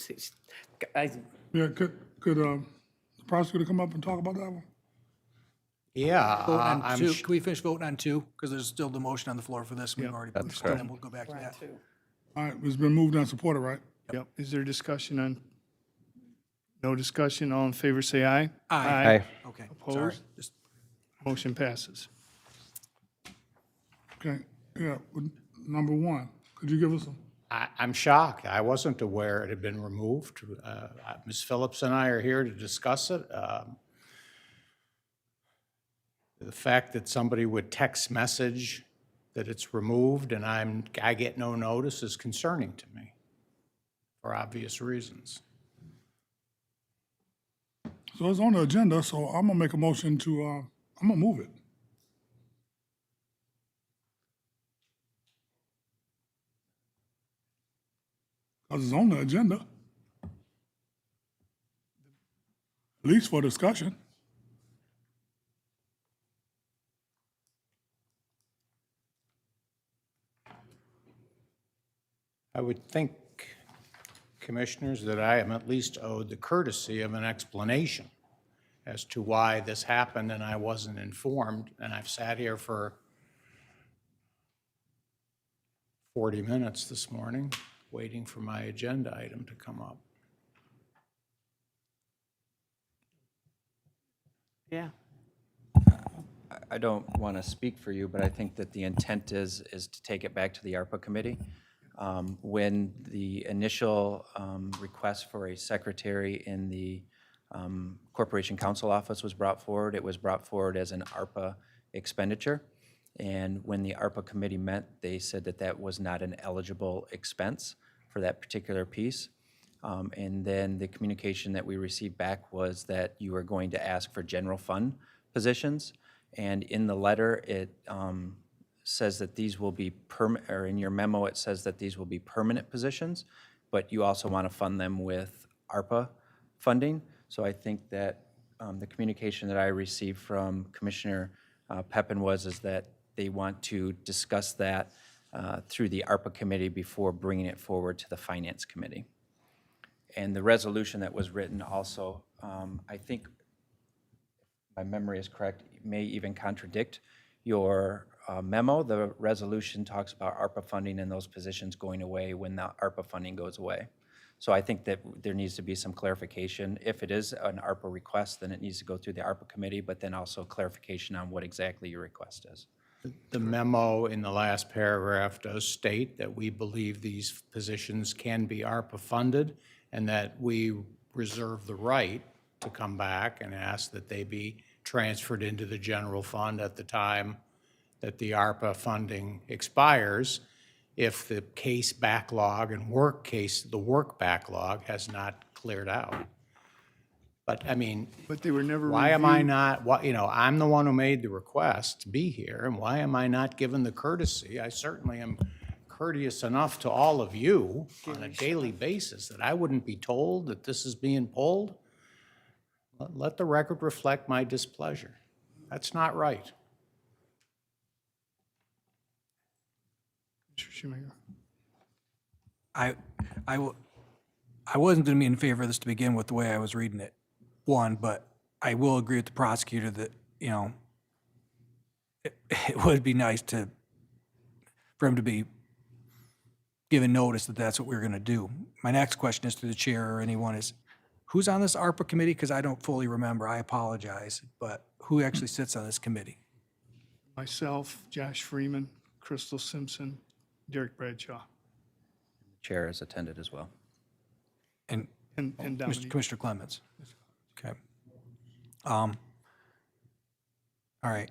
Yeah, could the prosecutor come up and talk about that one? Yeah. Vote on I'm two. sh- Can we finish voting on two? Because there's still the motion on the floor for this. We've already pushed it, and we'll go back to that. All right, it's been moved and supported, right? Yep. Is there discussion on? No discussion. All in favor, say aye. Aye. Okay, sorry. Opposed? Just- Motion passes. Okay, yeah, number one, could you give us I'm shocked. I wasn't aware it had been removed. Ms. Phillips and I are here to discuss it. The fact that somebody would text message that it's removed and I get no notice is concerning to me for obvious reasons. So it's on the agenda, so I'm gonna make a motion to, I'm gonna move it. Because it's on the agenda. At least for discussion. I would think, Commissioners, that I am at least owed the courtesy of an explanation as to why this happened and I wasn't informed, and I've sat here for 40 minutes this morning waiting for my agenda item to come up. Yeah. I don't want to speak for you, but I think that the intent is to take it back to the ARPA committee. When the initial request for a secretary in the Corporation Counsel Office was brought forward, it was brought forward as an ARPA expenditure. And when the ARPA committee met, they said that that was not an eligible expense for that particular piece. And then the communication that we received back was that you were going to ask for general fund positions. And in the letter, it says that these will be or in your memo, it says that these will be permanent positions, but you also want to fund them with ARPA funding. So I think that the communication that I received from Commissioner Pepin is that they want to discuss that through the ARPA committee before bringing it forward to the Finance Committee. And the resolution that was written also, I think, if my memory is correct, may even contradict your memo. The resolution talks about ARPA funding and those positions going away when the ARPA funding goes away. So I think that there needs to be some clarification. If it is an ARPA request, then it needs to go through the ARPA committee, but then also clarification on what exactly your request is. The memo in the last paragraph does state that we believe these positions can be ARPA funded and that we reserve the right to come back and ask that they be transferred into the general fund at the time that the ARPA funding expires if the case backlog and the work backlog has not cleared out. But I mean, But they were never why am I reviewed. not, I'm the one who made the request to be here, and why am I not given the courtesy? I certainly am courteous enough to all of you on a daily basis that I wouldn't be told that this is being pulled. Let the record reflect my displeasure. That's not right. Mr. Shoemaker. I wasn't going to be in favor of this to begin with the way I was reading it, but I will agree with the prosecutor that, it would be nice for him to be given notice that that's what we're going to do. My next question is to the chair or anyone is, who's on this ARPA committee? Because I don't fully remember. I apologize, but who actually sits on this committee? Myself, Josh Freeman, Crystal Simpson, Derek Bradshaw, Chair has attended as well. And and Dominique. Commissioner Clements. Okay. All right.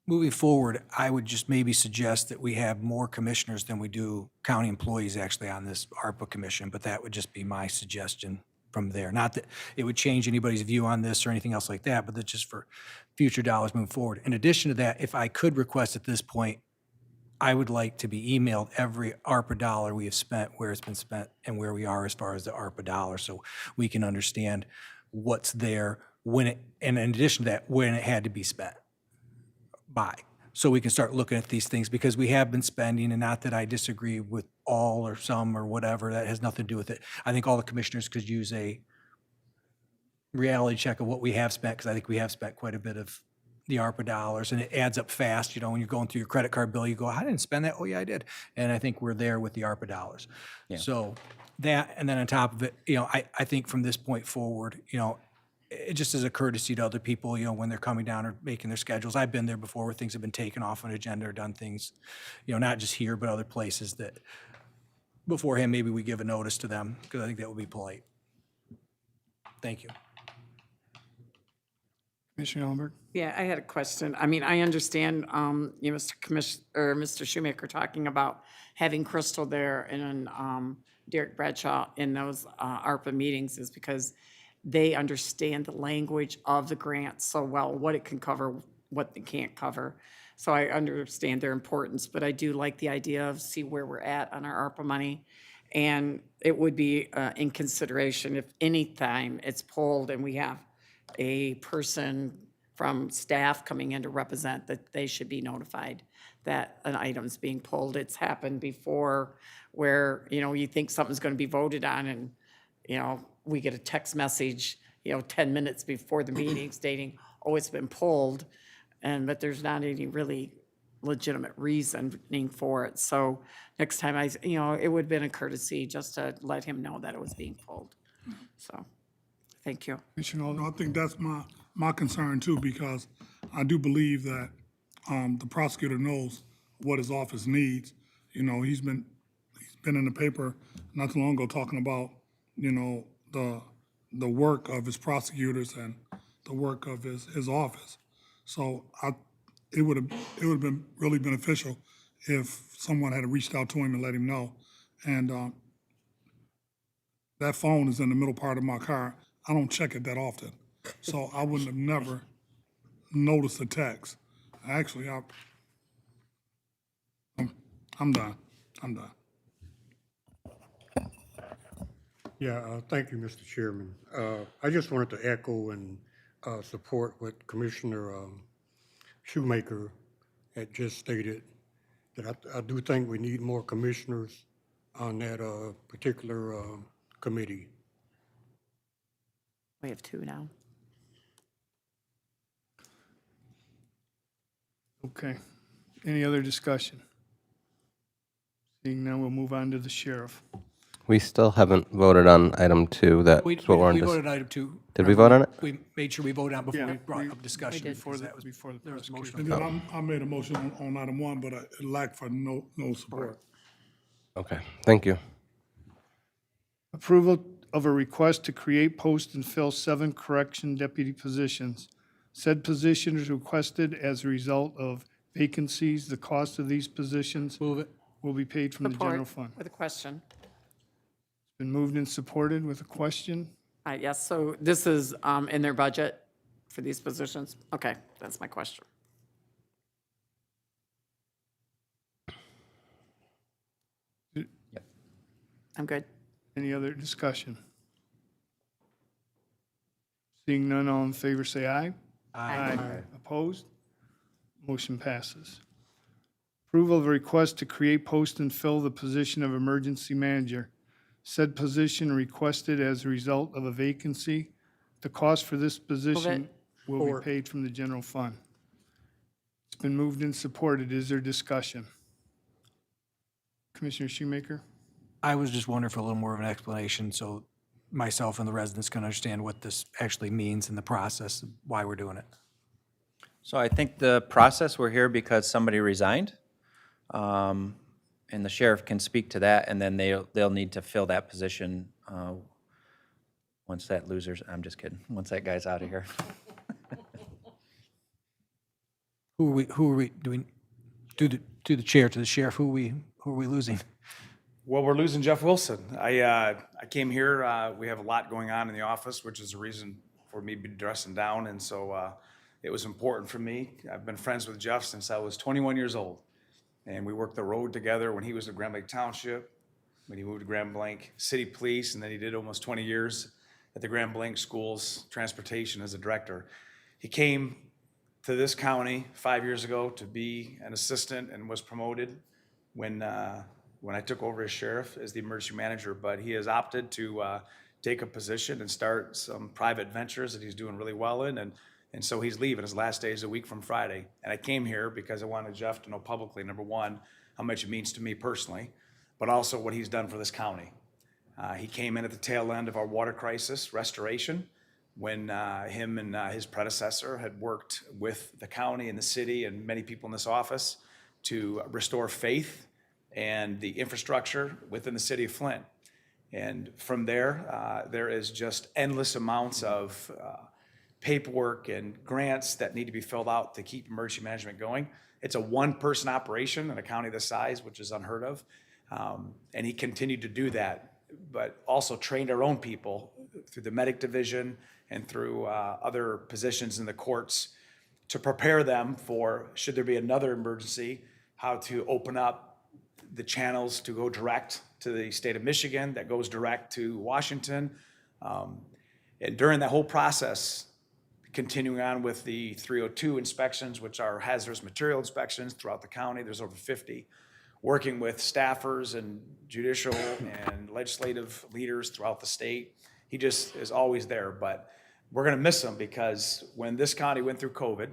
Moving forward, I would just maybe suggest that we have more commissioners than we do county employees actually on this ARPA commission, but that would just be my suggestion from there. Not that it would change anybody's view on this or anything else like that, but that's just for future dollars moving forward. In addition to that, if I could request at this point, I would like to be emailed every ARPA dollar we have spent, where it's been spent, and where we are as far as the ARPA dollar, so we can understand what's there, when it, and in addition to that, when it had to be spent by. So we can start looking at these things, because we have been spending, and not that I disagree with all or some or whatever, that has nothing to do with it. I think all the commissioners could use a reality check of what we have spent, because I think we have spent quite a bit of the ARPA dollars, and it adds up fast. You know, when you're going through your credit card bill, you go, I didn't spend that. Oh, yeah, I did. And I think we're there with the ARPA dollars. So that, and then on top of it, you know, I think from this point forward, you know, it just as a courtesy to other people, you know, when they're coming down or making their schedules. I've been there before where things have been taken off an agenda or done things, you know, not just here, but other places, that beforehand, maybe we give a notice to them, because I think that would be polite. Thank you. Commissioner Ellenberg? Yeah, I had a question. I mean, I understand, you know, Mr. Shoemaker talking about having Crystal there and Derek Bradshaw in those ARPA meetings is because they understand the language of the grant so well, what it can cover, what it can't cover. So I understand their importance, but I do like the idea of see where we're at on our ARPA money. And it would be in consideration if any time it's pulled and we have a person from staff coming in to represent, that they should be notified that an item's being pulled. It's happened before where, you know, you think something's going to be voted on and, you know, we get a text message, you know, 10 minutes before the meeting stating, oh, it's been pulled, but there's not any really legitimate reasoning for it. So next time you know, it would have been a courtesy just to let him know that it was being pulled. So, thank you. Commissioner Alden? I think that's my concern too, because I do believe that the prosecutor knows what his office needs. You know, he's been in the paper not too long ago talking about, you know, the work of his prosecutors and the work of his office. So it would have been really beneficial if someone had reached out to him and let him know. And that phone is in the middle part of my car. I don't check it that often, so I wouldn't have never noticed the text. Actually, I'm done. Yeah, thank you, Mr. Chairman. I just wanted to echo and support what Commissioner Shoemaker had just stated, that I do think we need more commissioners on that particular committee. We have 2 now. Okay. Any other discussion? Seeing none, we'll move on to the sheriff. We still haven't voted on item 2. That's We what we're on. we voted on item 2. Did we vote on it? We made sure we voted on it before Yeah, we brought up discussion. Before That was before the there was a motion. And then I made a motion on item 1, but it lacked for no support. Okay, thank you. Approval of a request to create, post, and fill 7 correction deputy positions. Said position is requested as a result of vacancies. The cost of these positions will be paid from the general fund. With a question. It's been moved and supported with a question. Yes, so this is in their budget for these positions? Okay, that's my question. I'm good. Any other discussion? Seeing none, all in favor say aye. Aye. Opposed? Motion passes. Approval of a request to create, post, and fill the position of emergency manager. Said position requested as a result of a vacancy. The cost for this position will be paid from the general fund. It's been moved and supported. Is there discussion? Commissioner Shoemaker? I was just wondering for a little more of an explanation, so myself and the residents can understand what this actually means in the process, why we're doing it. So I think the process, we're here because somebody resigned, and the sheriff can speak to that, and then they'll need to fill that position once that I'm just kidding, once that guy's out of here. Who are we, to the chair, to the sheriff, who are we losing? Well, we're losing Jeff Wilson. I came here, we have a lot going on in the office, which is a reason for me to be dressing down, and so it was important for me. I've been friends with Jeff since I was 21 years old, and we worked the road together when he was at Grand Blanc Township, when he moved to Grand Blanc City Police, and then he did almost 20 years at the Grand Blanc Schools Transportation as a director. He came to this county 5 years ago to be an assistant and was promoted when I took over as sheriff as the emergency manager, but he has opted to take a position and start some private ventures that he's doing really well in, and so he's leaving. His last day is a week from Friday. And I came here because I wanted Jeff to know publicly, number one, how much it means to me personally, but also what he's done for this county. He came in at the tail end of our water crisis restoration when him and his predecessor had worked with the county and the city and many people in this office to restore faith and the infrastructure within the city of Flint. And from there, there is just endless amounts of paperwork and grants that need to be filled out to keep emergency management going. It's a one-person operation in a county this size, which is unheard of. And he continued to do that, but also trained our own people through the medic division and through other positions in the courts to prepare them for, should there be another emergency, how to open up the channels to go direct to the state of Michigan, that goes direct to Washington. And during that whole process, continuing on with the 302 inspections, which are hazardous material inspections throughout the county, there's over 50, working with staffers and judicial and legislative leaders throughout the state. He just is always there, but we're gonna miss him because when this county went through COVID,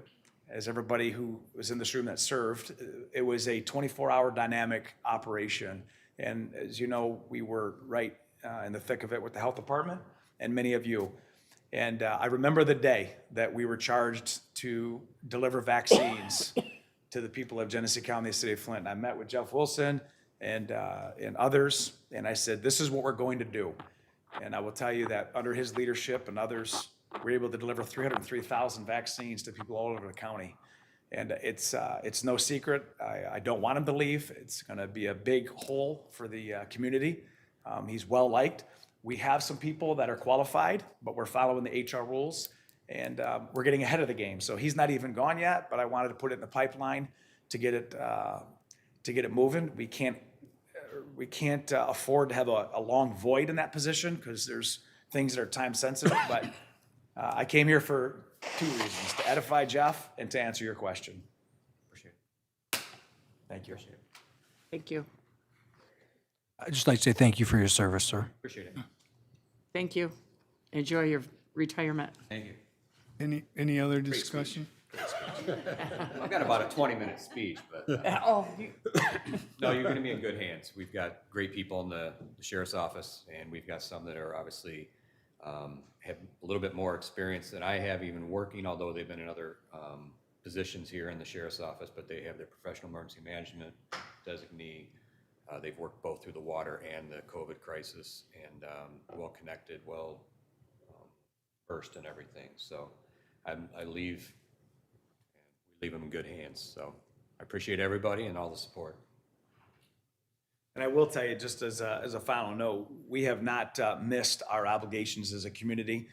as everybody who was in this room that served, it was a 24-hour dynamic operation. And as you know, we were right in the thick of it with the health department and many of you. And I remember the day that we were charged to deliver vaccines to the people of Genesee County, the city of Flint. I met with Jeff Wilson and others, and I said, this is what we're going to do. And I will tell you that under his leadership and others, we're able to deliver 303,000 vaccines to people all over the county. And it's no secret. I don't want him to leave. It's gonna be a big hole for the community. He's well-liked. We have some people that are qualified, but we're following the HR rules, and we're getting ahead of the game. So he's not even gone yet, but I wanted to put it in the pipeline to get it moving. We can't afford to have a long void in that position because there's things that are time sensitive, but I came here for two reasons, to edify Jeff and to answer your question. Appreciate it. Thank you. Thank you. I'd just like to say thank you for your service, sir. Appreciate it. Thank you. Enjoy your retirement. Thank you. Any other discussion? I've got about a 20-minute speech, but Oh, no, you're going to be in good hands. We've got great people in the sheriff's office, and we've got some that are obviously have a little bit more experience than I have even working, although they've been in other positions here in the sheriff's office, but they have their professional emergency management designee. They've worked both through the water and the COVID crisis, and well-connected, versed in everything. So we leave them in good hands. So I appreciate everybody and all the support. And I will tell you, just as a final note, we have not missed our obligations as a community.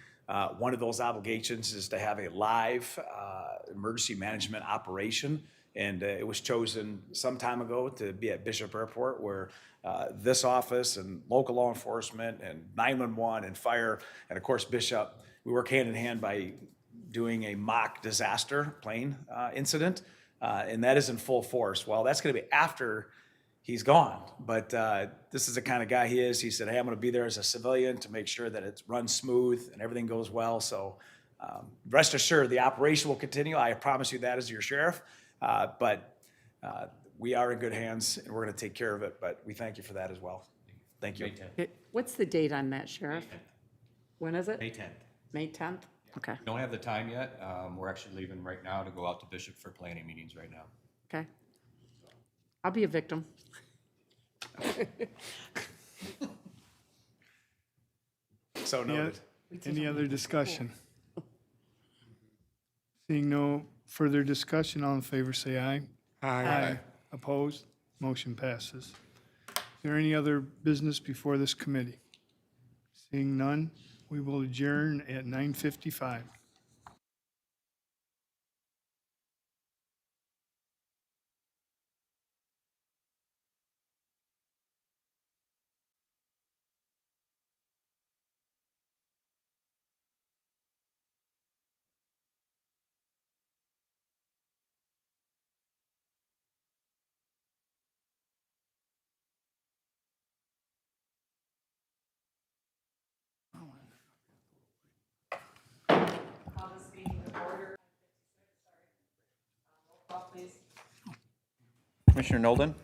One of those obligations is to have a live emergency management operation. And it was chosen some time ago to be at Bishop Airport, where this office and local law enforcement and 911 and fire, and of course Bishop, we work hand in hand by doing a mock disaster plane incident. And that is in full force. Well, that's going to be after he's gone. But this is the kind of guy he is. He said, hey, I'm going to be there as a civilian to make sure that it runs smooth and everything goes well. So rest assured, the operation will continue. I promise you that as your sheriff. But we are in good hands, and we're going to take care of it. But we thank you for that as well. Thank you. what's the date on that, Sheriff? When is it? May 10th. May 10th? Okay, We don't have the time yet. We're actually leaving right now to go out to Bishop for planning meetings right now. okay. I'll be a victim. So noted. Any other discussion? Seeing no further discussion, all in favor say aye. Aye. Opposed? Motion passes. Is there any other business before this committee? Seeing none, we will adjourn at 9:55. Commissioner Nolden,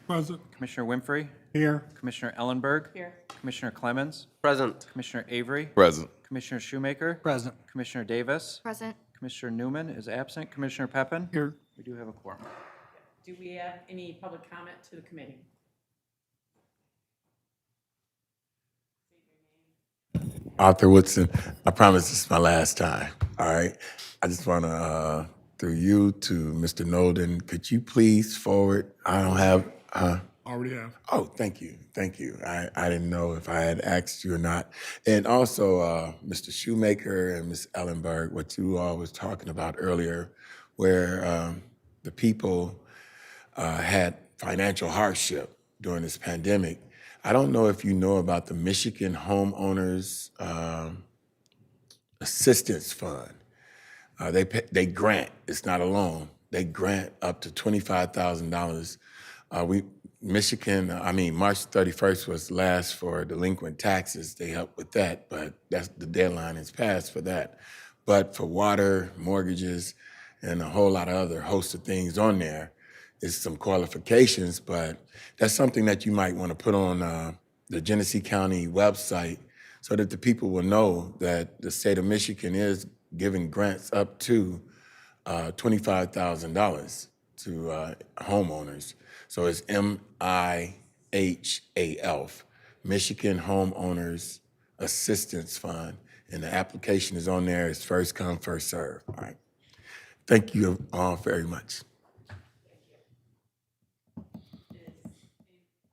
Present. Commissioner Winfrey, Here. Commissioner Ellenberg, Here. Commissioner Clemens, Present. Commissioner Avery, Present. Commissioner Shoemaker, Present. Commissioner Davis, Present. Commissioner Newman is absent, Commissioner Peppin. Here. We do have a quorum. Do we have any public comment to the committee? Arthur Woodson, I promise this is my last time, all right? I just want to, through you to Mr. Nolden, could you please forward, I don't have, Already have. oh, thank you, thank you. I didn't know if I had asked you or not. And also, Mr. Shoemaker and Ms. Ellenberg, what you all was talking about earlier, where the people had financial hardship during this pandemic. I don't know if you know about the Michigan Homeowners Assistance Fund. They grant, it's not a loan, they grant up to $25,000. March 31st was last for delinquent taxes. They help with that, but that's the deadline is passed for that. But for water, mortgages, and a whole lot of other host of things on there, is some qualifications, but that's something that you might want to put on the Genesee County website so that the people will know that the state of Michigan is giving grants up to $25,000 to homeowners. So it's MIHAF, Michigan Homeowners Assistance Fund, and the application is on there. It's first come, first serve. All right. Thank you all very much.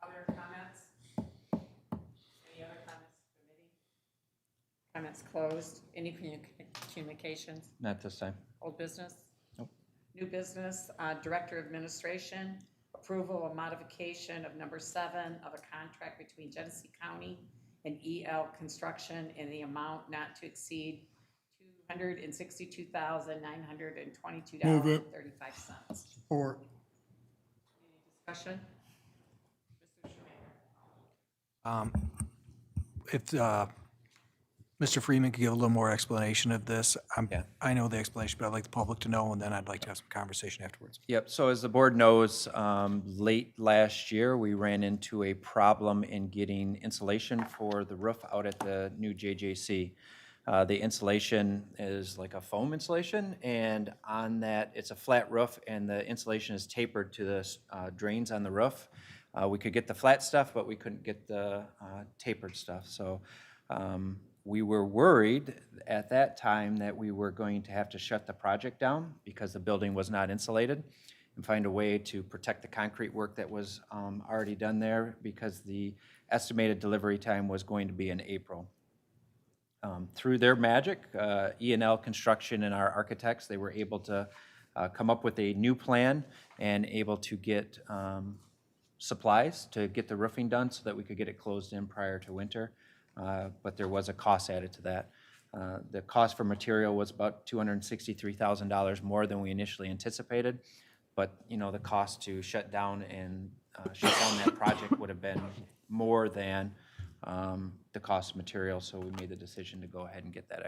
Other comments? Any other comments to the committee? Comments closed. Any communications? Not this time. Old business? Nope. New business, Director of Administration, approval of modification of number 7 of a contract between Genesee County and EL Construction in the amount not to exceed $262,922.35. Support. Discussion? If Mr. Freeman could give a little more explanation of this. I know the explanation, but I'd like the public to know, and then I'd like to have some conversation afterwards. Yep, so as the board knows, late last year, we ran into a problem in getting insulation for the roof out at the new JJC. The insulation is like a foam insulation, and on that, it's a flat roof, and the insulation is tapered to the drains on the roof. We could get the flat stuff, but we couldn't get the tapered stuff. So we were worried at that time that we were going to have to shut the project down because the building was not insulated, and find a way to protect the concrete work that was already done there, because the estimated delivery time was going to be in April. Through their magic, E&L Construction and our architects, they were able to come up with a new plan and able to get supplies to get the roofing done so that we could get it closed in prior to winter. But there was a cost added to that. The cost for material was about $263,000 more than we initially anticipated. But, you know, the cost to shut down and shut down that project would have been more than the cost of material. So we made the decision to go ahead and get that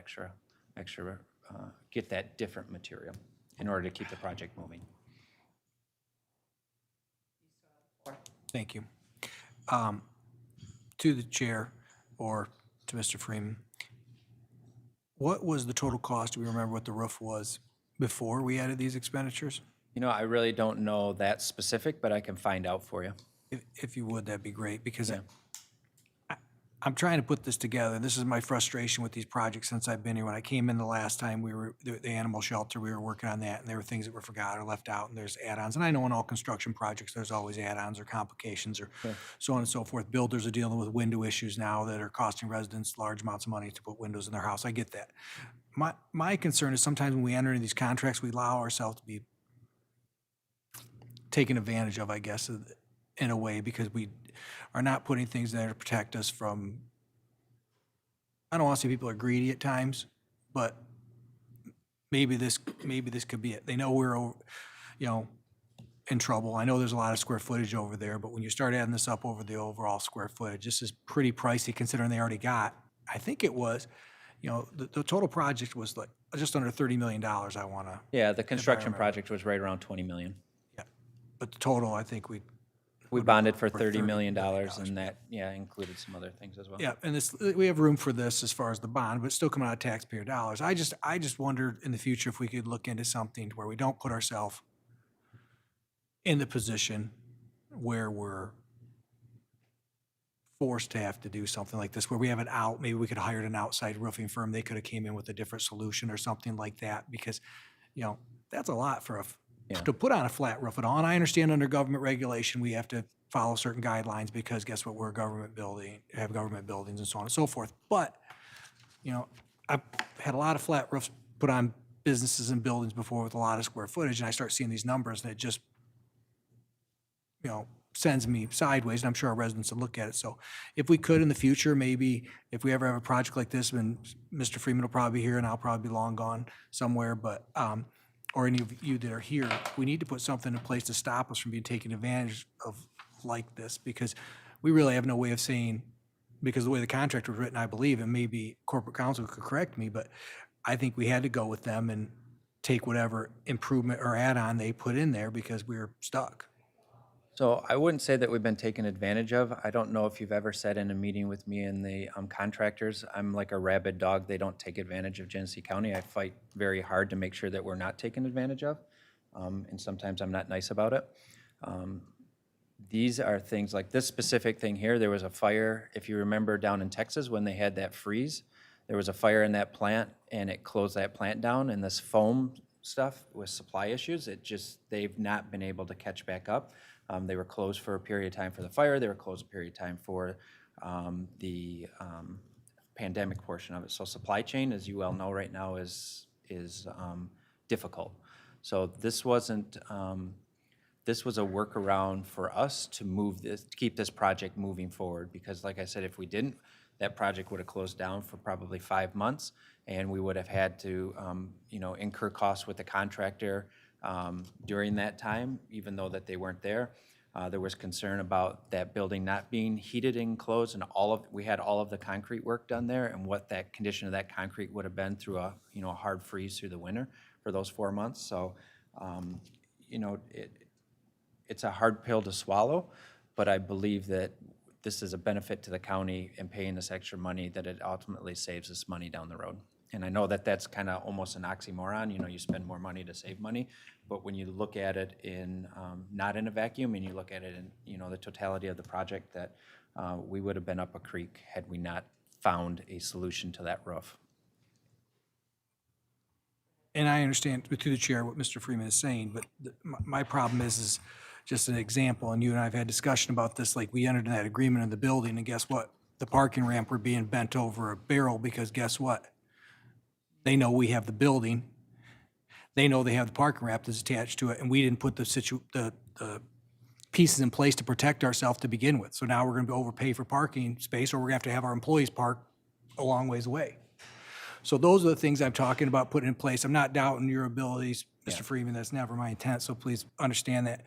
get that different material in order to keep the project moving. Thank you. To the chair or to Mr. Freeman, what was the total cost? Do we remember what the roof was before we added these expenditures? You know, I really don't know that specific, but I can find out for you. If you would, that'd be great, because I'm trying to put this together. This is my frustration with these projects since I've been here. When I came in the last time, the animal shelter, we were working on that, and there were things that were forgot or left out, and there's add-ons. And I know in all construction projects, there's always add-ons or complications or so on and so forth. Builders are dealing with window issues now that are costing residents large amounts of money to put windows in their house. I get that. My concern is sometimes when we enter into these contracts, we allow ourselves to be taken advantage of, I guess, in a way, because we are not putting things there to protect us from, I don't want to say people are greedy at times, but maybe this could be it. They know we're, in trouble. I know there's a lot of square footage over there, but when you start adding this up over the overall square footage, this is pretty pricey considering they already got, I think it was, the total project was like just under $30 million, I want to. Yeah, the construction project was right around 20 million. but the total, I think We bonded for $30 million, and that, yeah, included some other things as well. yeah, and this, we have room for this as far as the bond, but it's still coming out of taxpayer dollars. I just wondered in the future if we could look into something where we don't put ourselves in the position where we're forced to have to do something like this, where we have it out, maybe we could hire an outside roofing firm, they could have came in with a different solution or something like that, because, that's a lot for to put on a flat roof at all. And I understand under government regulation, we have to follow certain guidelines, because guess what, we're a government building, have government buildings and so on and so forth. But, I've had a lot of flat roofs put on businesses and buildings before with a lot of square footage, and I start seeing these numbers, and it just, sends me sideways, and I'm sure our residents will look at it. So if we could in the future, maybe if we ever have a project like this, and Mr. Freeman will probably be here and I'll probably be long gone somewhere, but, or any of you that are here, we need to put something in place to stop us from being taken advantage of like this, because we really have no way of saying, because the way the contract was written, I believe, and maybe corporate counsel could correct me, but I think we had to go with them and take whatever improvement or add-on they put in there, because we were stuck. So I wouldn't say that we've been taken advantage of. I don't know if you've ever sat in a meeting with me and the contractors. I'm like a rabid dog. They don't take advantage of Genesee County. I fight very hard to make sure that we're not taken advantage of, and sometimes I'm not nice about it. These are things like this specific thing here. There was a fire, if you remember, down in Texas when they had that freeze. There was a fire in that plant, and it closed that plant down, and this foam stuff with supply issues, they've not been able to catch back up. They were closed for a period of time for the fire. They were closed a period of time for the pandemic portion of it. So supply chain, as you well know right now, is difficult. So this wasn't, this was a workaround for us to move this, to keep this project moving forward. Because like I said, if we didn't, that project would have closed down for probably 5 months, and we would have had to, incur costs with the contractor during that time, even though that they weren't there. There was concern about that building not being heated and enclosed, and we had all of the concrete work done there, and what that condition of that concrete would have been through a hard freeze through the winter for those 4 months. So, it's a hard pill to swallow, but I believe that this is a benefit to the county in paying this extra money, that it ultimately saves us money down the road. And I know that that's kind of almost an oxymoron, you spend more money to save money, but when you look at it in, not in a vacuum, and you look at it in, the totality of the project, that we would have been up a creek had we not found a solution to that roof. And I understand, through the chair, what Mr. Freeman is saying, but my problem is just an example, and you and I have had discussion about this, like we entered in that agreement in the building, and guess what? The parking ramp were being bent over a barrel, because guess what? They know we have the building, they know they have the parking ramp that's attached to it, and we didn't put the pieces in place to protect ourselves to begin with. So now we're gonna overpay for parking space, or we're gonna have to have our employees park a long ways away. So those are the things I'm talking about putting in place. I'm not doubting your abilities, Mr. Freeman, that's never my intent, so please understand that.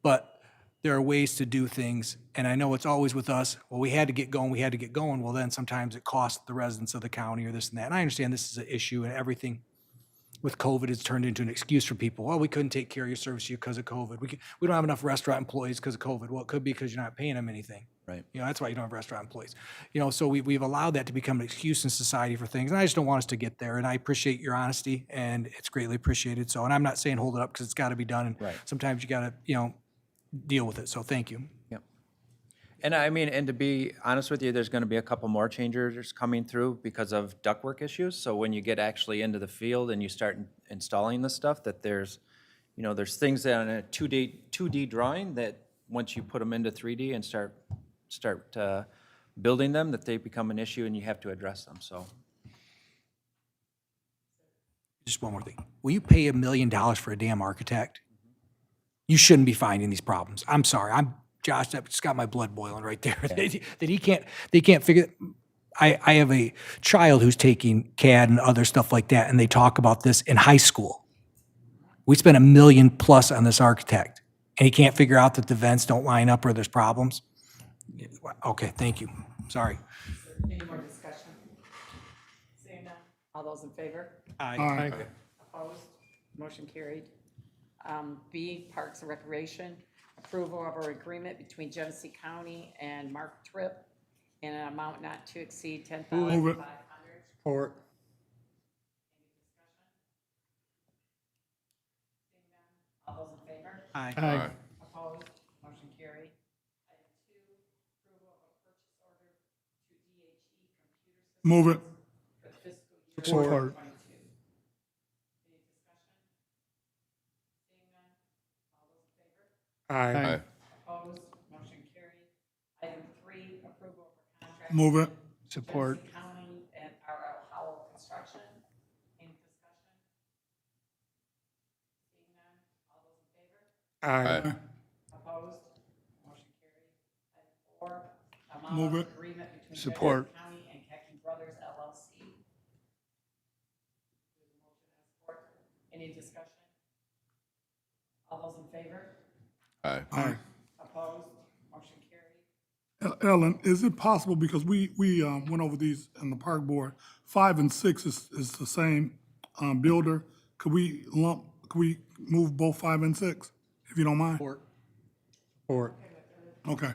But there are ways to do things, and I know it's always with us, well, we had to get going, well, then sometimes it costs the residents of the county or this and that. And I understand this is an issue, and everything with COVID has turned into an excuse for people. Well, we couldn't take care of your service because of COVID. We don't have enough restaurant employees because of COVID. Well, it could be because you're not paying them anything. Right. That's why you don't have restaurant employees. So we've allowed that to become an excuse in society for things, and I just don't want us to get there. And I appreciate your honesty, and it's greatly appreciated. So, and I'm not saying hold it up, because it's got to be done, and sometimes you got to, deal with it. So thank you. Yep. And I mean, and to be honest with you, there's going to be a couple more changes coming through because of ductwork issues. So when you get actually into the field and you start installing this stuff, that there's things that on a 2D drawing that once you put them into 3D and start building them, that they become an issue and you have to address them. So. Just one more thing. Will you pay $1 million for a damn architect? You shouldn't be finding these problems. I'm sorry. Josh, that just got my blood boiling right there. Yeah. They can't figure. I have a child who's taking CAD and other stuff like that, and they talk about this in high school. We spent $1 million plus on this architect, and he can't figure out that the vents don't line up or there's problems. Okay, thank you. Sorry. Any more discussion? Seeing none, all those in favor? Aye. Opposed? Motion carried. B, Parks and Recreation. approval of our agreement between Genesee County and Mark Tripp in an amount not to exceed Move it. $10,500. Support. All those in favor? Aye. Opposed? Motion carried. Item 2, approval of a purchase order to DHE Computer Systems Move it. for the fiscal year Support. 2022. Any discussion? Seeing none, all those in favor? Aye. Opposed? Motion carried. Item 3, approval of a contract. Move it. Support. Genesee County and R.L. Howell Construction. Any discussion? Seeing none, all those in favor? Aye. Opposed? Motion carried. Item 4, amount Move of it. agreement between Support. Genesee County and Kecky Brothers LLC. There's a motion and support. Any discussion? All those in favor? Aye. Opposed? Motion carried. Ellen, is it possible, because we went over these in the park board, 5 and 6 is the same builder. Could we move both 5 and 6, if you don't mind? Support. Okay. Made and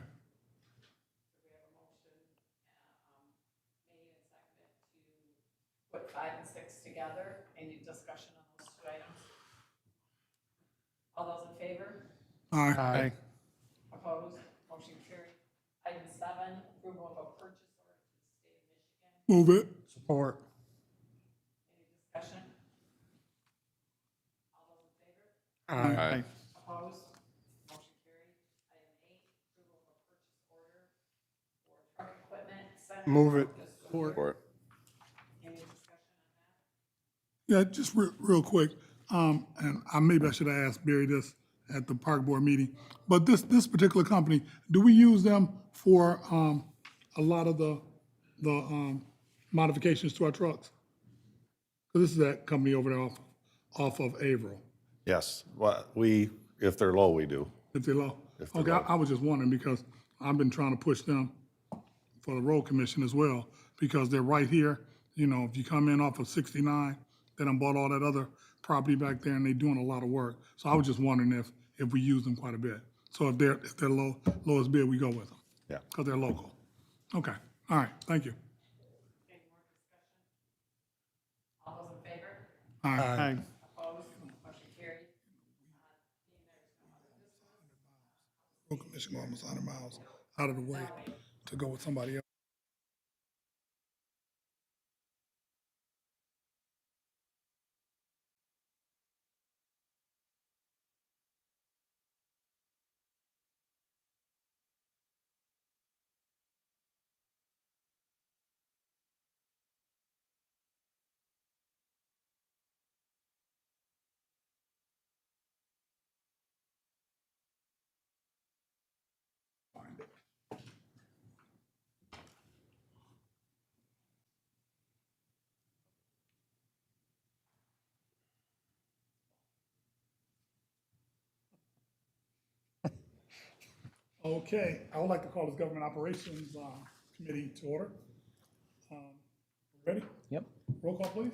seconded to put 5 and 6 together. Any discussion on those 2 items? All those in favor? Aye. Aye. Opposed? Motion carried. Item 7, approval of a purchase order to the state of Michigan. Move it. Support. Any discussion? All those in favor? Aye. Opposed? Motion carried. Item 8, approval of a purchase order for truck equipment center. Move it. Support. Any discussion on that? Yeah, just real quick, and maybe I should have asked Barry this at the park board meeting, but this particular company, do we use them for a lot of the modifications to our trucks? Because this is that company over there off of Averill, Yes, well, if they're low, we do. if they're low. If they're Okay, low. I was just wondering, because I've been trying to push them for the road commission as well, because they're right here. You know, if you come in off of 69, they done bought all that other property back there, and they're doing a lot of work. So I was just wondering if we use them quite a bit. So if they're lowest bid, we go with them. Yeah. Because they're local. Okay, all right, thank you. Any more discussion? All those in favor? All right. Aye. Opposed? Motion carried. Being there's no other business. Road commission going almost 100 miles out of the way to go with somebody else. Okay, I would like to call this Government Operations Committee to order. Ready? Yep. Roll call, please.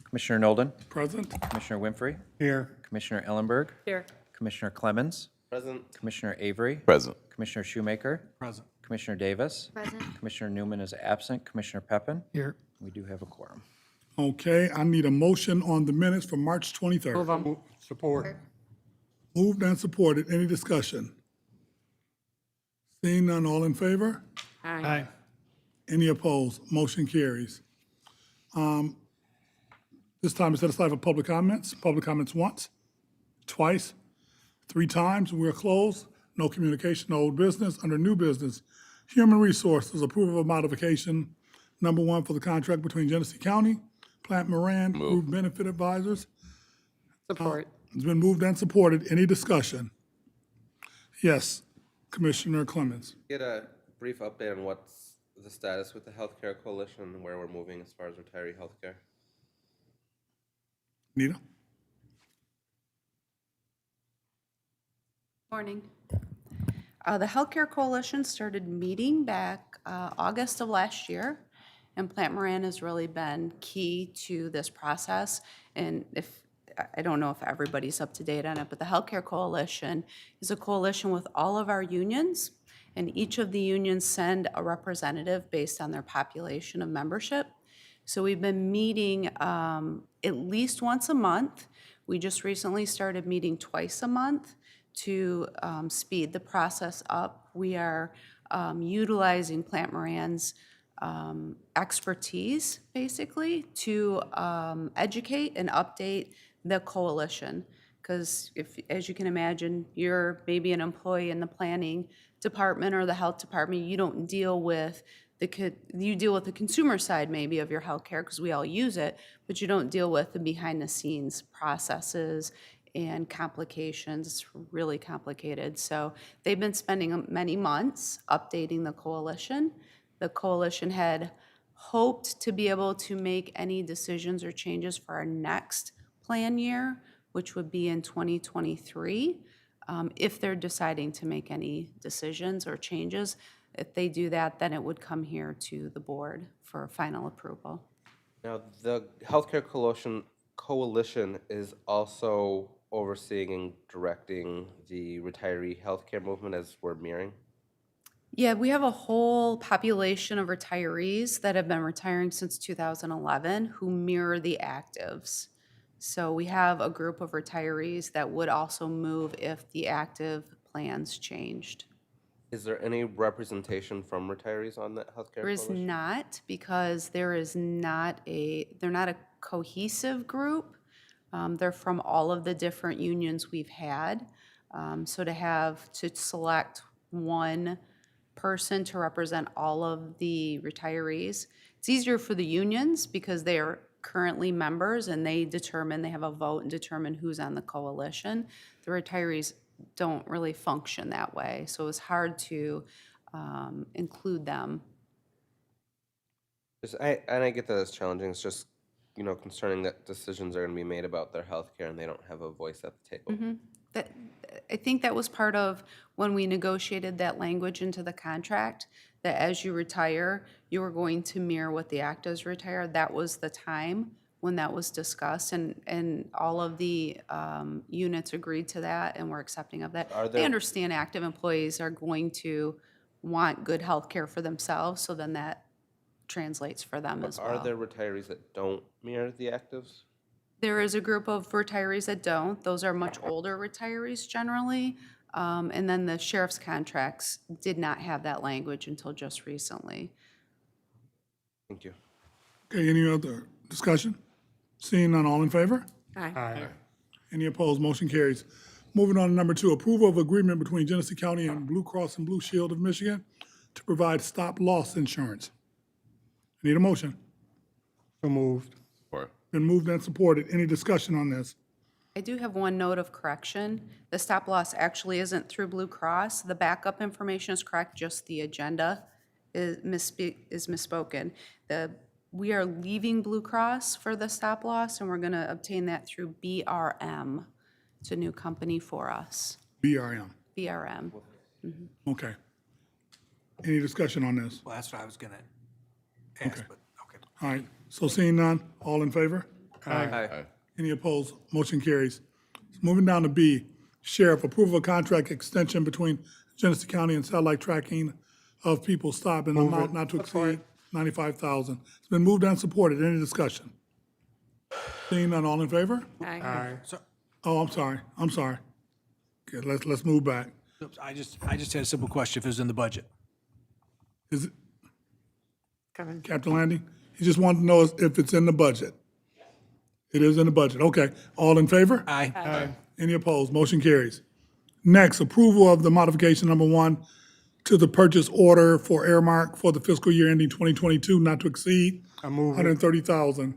Commissioner Nolden, Present. Commissioner Winfrey, Here. Commissioner Ellenberg, Here. Commissioner Clemens, Present. Commissioner Avery, Present. Commissioner Shoemaker, Present. Commissioner Davis, Present. Commissioner Newman is absent, Commissioner Peppin. Here. We do have a quorum. Okay, I need a motion on the minutes from March 23rd. Support. Moved and supported. Any discussion? Seeing none, all in favor? Aye. Any opposed? Motion carries. This time is set aside for public comments. Public comments once, twice, 3 times. We're closed. No communication, no old business. Under new business, human resources, approval of modification, number 1 for the contract between Genesee County, Plant Moran, Group Benefit Advisors. Support. It's been moved and supported. Any discussion? Yes, Commissioner Clemens. Get a brief update on what's the status with the Healthcare Coalition and where we're moving as far as retiree healthcare. Nita? Morning. The Healthcare Coalition started meeting back August of last year, and Plant Moran has really been key to this process. And if I don't know if everybody's up to date on it, but the Healthcare Coalition is a coalition with all of our unions, and each of the unions send a representative based on their population of membership. So we've been meeting at least once a month. We just recently started meeting twice a month to speed the process up. We are utilizing Plant Moran's expertise, basically, to educate and update the coalition. Because if, as you can imagine, you're maybe an employee in the planning department or the health department, you don't deal with you deal with the consumer side maybe of your healthcare because we all use it, but you don't deal with the behind the scenes processes and complications. It's really complicated. So they've been spending many months updating the coalition. The coalition had hoped to be able to make any decisions or changes for our next plan year, which would be in 2023, if they're deciding to make any decisions or changes. If they do that, then it would come here to the board for final approval. Now, the Healthcare Coalition is also overseeing and directing the retiree healthcare movement as we're mirroring. Yeah, we have a whole population of retirees that have been retiring since 2011 who mirror the actives. So we have a group of retirees that would also move if the active plans changed. Is there any representation from retirees on that healthcare There is coalition? not, because they're not a cohesive group. They're from all of the different unions we've had. So to select one person to represent all of the retirees, it's easier for the unions because they are currently members and they have a vote and determine who's on the coalition. The retirees don't really function that way, so it's hard to include them. And I get that it's challenging. It's just, concerning that decisions are going to be made about their health care and they don't have a voice at the table. I think that was part of when we negotiated that language into the contract, that as you retire, you were going to mirror what the actives retire. That was the time when that was discussed, and all of the units agreed to that and were accepting of that. They understand active employees are going to want good health care for themselves, so then that translates for them as well. Are there retirees that don't mirror the actives? There is a group of retirees that don't. Those are much older retirees generally. And then the sheriff's contracts did not have that language until just recently. Thank you. Okay, any other discussion? Seeing none, all in favor? Aye. Any opposed? Motion carries. Moving on to number 2, approval of agreement between Genesee County and Blue Cross and Blue Shield of Michigan to provide stop-loss insurance. Need a motion? So moved. Been moved and supported. Any discussion on this? I do have one note of correction. The stop loss actually isn't through Blue Cross. The backup information is correct, just the agenda is misspoken. We are leaving Blue Cross for the stop loss, and we're going to obtain that through BRM. It's a new company for us. BRM. BRM. Okay. Any discussion on this? Well, that's what I was going to ask, but okay. All right, so seeing none, all in favor? Aye. Any opposed? Motion carries. Moving down to B, Sheriff, approval of contract extension between Genesee County and Satellite Tracking of People Stop in the amount not to exceed $95,000. It's been moved and supported. Any discussion? Seeing none, all in favor? Aye. Oh, I'm sorry. Okay, let's move back. Oops, I just had a simple question, if it was in the budget. Is it, Kevin? Captain Landy? He just wanted to know if it's in the budget. It is in the budget. Okay. All in favor? Aye. Any opposed? Motion carries. Next, approval of the modification number 1 to the purchase order for Airmark for the fiscal year ending 2022, not to exceed I move it. $130,000.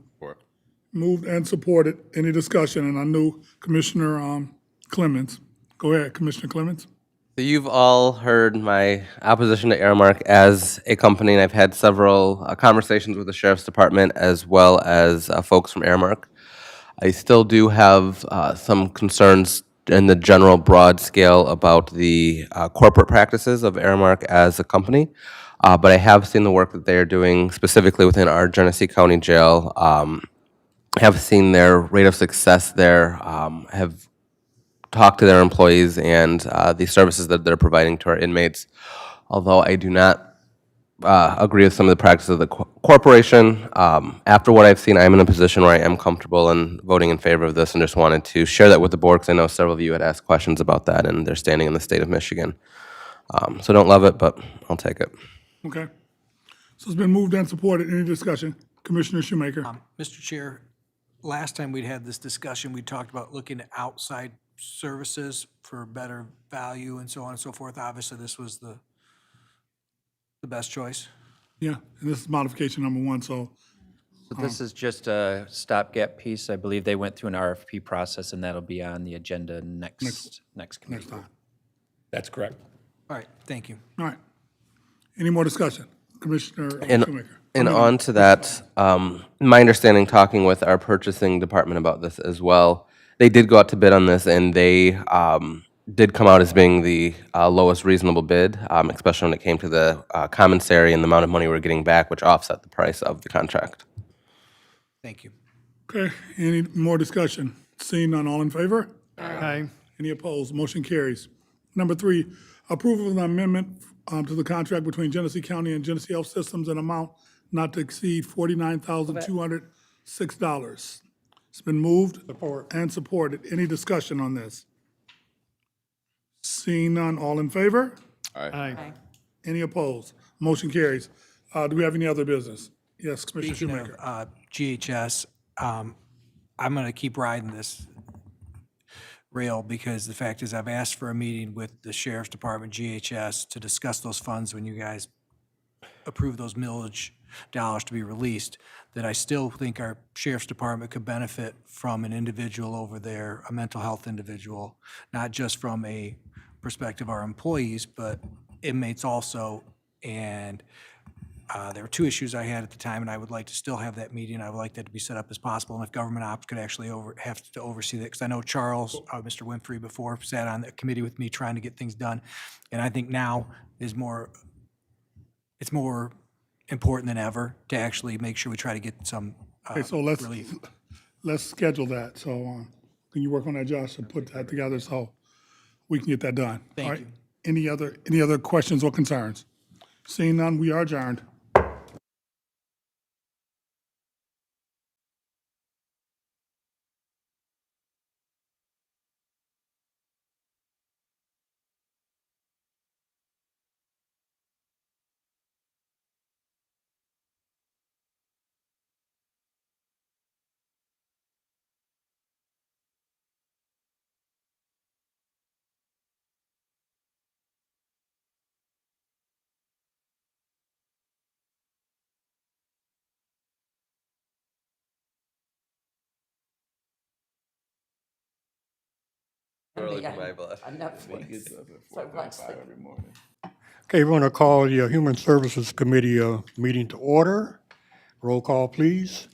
Moved and supported. Any discussion? And I knew Commissioner Clements. Go ahead, Commissioner Clements. So you've all heard my opposition to Airmark as a company, and I've had several conversations with the Sheriff's Department as well as folks from Airmark. I still do have some concerns in the general broad scale about the corporate practices of Airmark as a company, but I have seen the work that they are doing specifically within our Genesee County Jail have seen their rate of success there, have talked to their employees and the services that they're providing to our inmates. Although I do not agree with some of the practices of the corporation, after what I've seen, I'm in a position where I am comfortable in voting in favor of this, and just wanted to share that with the board because I know several of you had asked questions about that and their standing in the state of Michigan. So don't love it, but I'll take it. Okay. So it's been moved and supported. Any discussion? Commissioner Shoemaker. Mr. Chair, last time we'd had this discussion, we talked about looking at outside services for better value and so on and so forth. Obviously, this was the best choice. Yeah, and this is modification number 1, so So this is just a stopgap piece. I believe they went through an RFP process, and that'll be on the agenda next committee. next time. That's correct. All right, thank you. All right. Any more discussion? Commissioner Shoemaker. And on to that, my understanding, talking with our purchasing department about this as well, they did go out to bid on this, and they did come out as being the lowest reasonable bid, especially when it came to the commissary and the amount of money we're getting back, which offset the price of the contract. Thank you. Okay, any more discussion? Seeing none, all in favor? Aye. Any opposed? Motion carries. Number 3, approval of an amendment to the contract between Genesee County and Genesee Health Systems in amount not to exceed $49,206. It's been moved and supported. Any discussion on this? Seeing none, all in favor? Aye. Any opposed? Motion carries. Do we have any other business? Yes, Commissioner Speaking Shoemaker. of GHS, I'm going to keep riding this rail because the fact is I've asked for a meeting with the Sheriff's Department, GHS, to discuss those funds when you guys approve those millage dollars to be released, that I still think our Sheriff's Department could benefit from an individual over there, a mental health individual, not just from a perspective of our employees, but inmates also. And there were 2 issues I had at the time, and I would like to still have that meeting. I would like that to be set up as possible, and if government ops could actually have to oversee that, because I know Charles, Mr. Winfrey before sat on that committee with me trying to get things done, and I think now is it's more important than ever to actually make sure we try to get some Okay, so relief. let's schedule that. So can you work on that, Josh, and put that together so we can get that done? Thank All right. you. Any other questions or concerns? Seeing none, we are adjourned. Okay, we're going to call the Human Services Committee meeting to order. Roll call, please.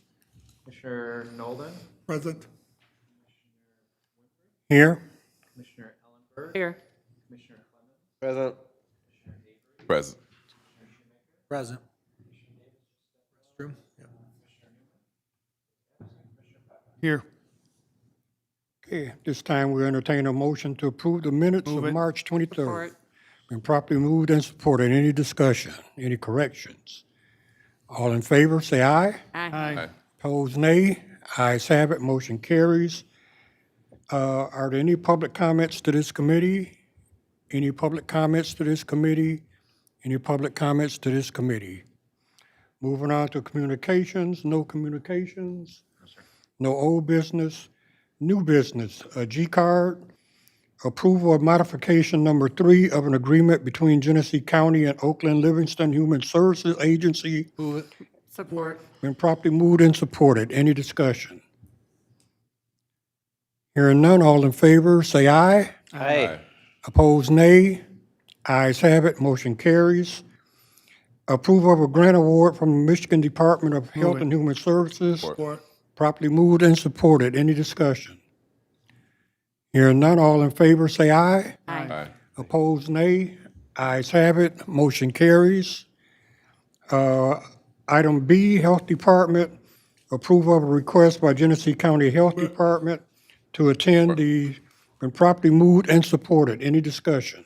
Commissioner Nolden, Present. Here. Commissioner Ellenberg, Here. Commissioner Clemens, Present. Present. Present. Here. Okay, this time we entertain a motion to approve the minutes of March 23rd. Support. Been properly moved and supported. Any discussion? Any corrections? All in favor, say aye. Aye. Opposed, nay. Ayes have it, motion carries. Are there any public comments to this committee? Any public comments to this committee? Any public comments to this committee? Moving on to communications, no communications. No old business. New business, a G-card. Approval of modification number 3 of an agreement between Genesee County and Oakland Livingston Human Services Agency. Move it. Support. Been properly moved and supported. Any discussion? Hearing none, all in favor, say aye. Aye. Opposed, nay. Ayes have it, motion carries. Approval of a grant award from the Michigan Department of Health and Human Services. Support. Properly moved and supported. Any discussion? Hearing none, all in favor, say aye. Aye. Opposed, nay. Ayes have it, motion carries. Item B, Health Department, approval of a request by Genesee County Health Department to attend the, been properly moved and supported. Any discussion?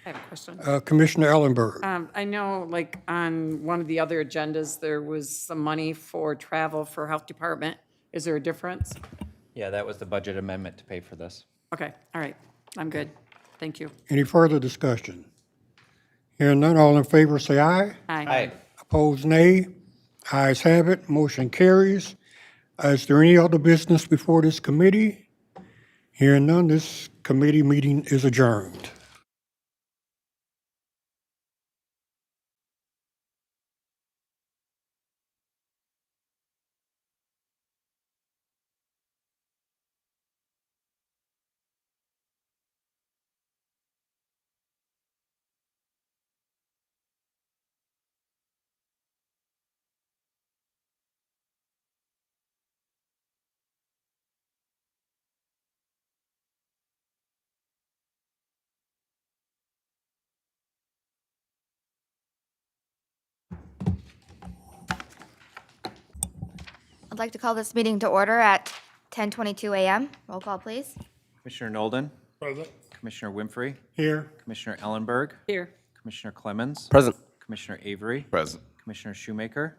I have a question. Commissioner Ellenberg. I know, like, on one of the other agendas, there was some money for travel for health department. Is there a difference? Yeah, that was the budget amendment to pay for this. Okay, all right, I'm good. Thank you. Any further discussion? Hearing none, all in favor say aye. Aye. Opposed, nay. Ayes have it, motion carries. Is there any other business before this committee? Hearing none, this committee meeting is adjourned. I'd like to call this meeting to order at 10:22 a.m. Roll call, please. Commissioner Nolden, Present. Commissioner Winfrey, Here. Commissioner Ellenberg, Here. Commissioner Clemens, Present. Commissioner Avery, Present. Commissioner Shoemaker,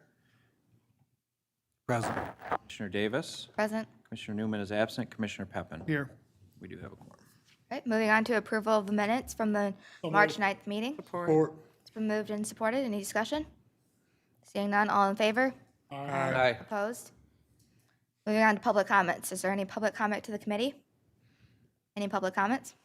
Present. Commissioner Davis, Present. Commissioner Newman is absent, Commissioner Peppin. Here. We do have a quorum. All right, moving on to approval of the minutes from the March 9th meeting. Support. It's been moved and supported. Any discussion? Seeing none, all in favor? Aye. Opposed? Moving on to public comments. Is there any public comment to the committee? Any public comments?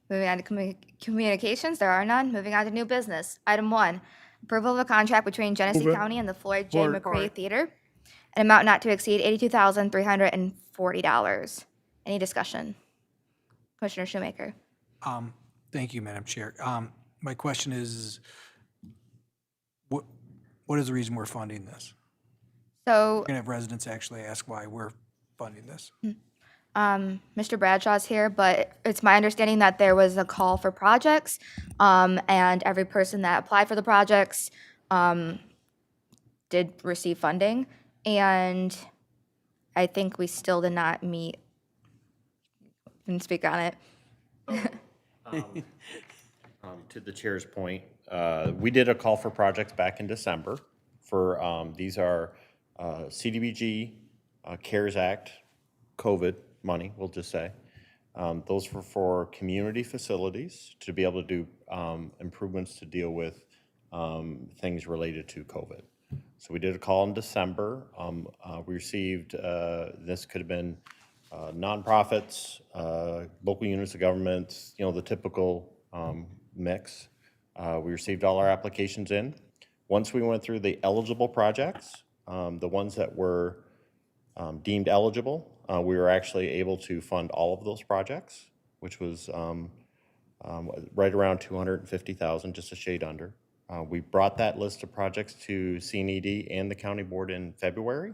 Moving on to communications, there are none. Moving on to new business. Item 1, approval of a contract between Genesee Move it. County and the Floyd J. Support. McRae Theater, an amount not to exceed $82,340. Any discussion? Commissioner Shoemaker. Thank you, Madam Chair. My question is, what is the reason we're funding this? So, We're going to have residents actually ask why we're funding this. Mr. Bradshaw's here, but it's my understanding that there was a call for projects, and every person that applied for the projects did receive funding, and I think we still did not meet. Can speak on it. To the chair's point, we did a call for projects back in December for, these are CDBG, CARES Act, COVID money, we'll just say. Those were for community facilities to be able to do improvements to deal with things related to COVID. So we did a call in December. We received, this could have been nonprofits, local units of government, you know, the typical mix. We received all our applications in. Once we went through the eligible projects, the ones that were deemed eligible, we were actually able to fund all of those projects, which was right around $250,000, just a shade under. We brought that list of projects to CNED and the county board in February.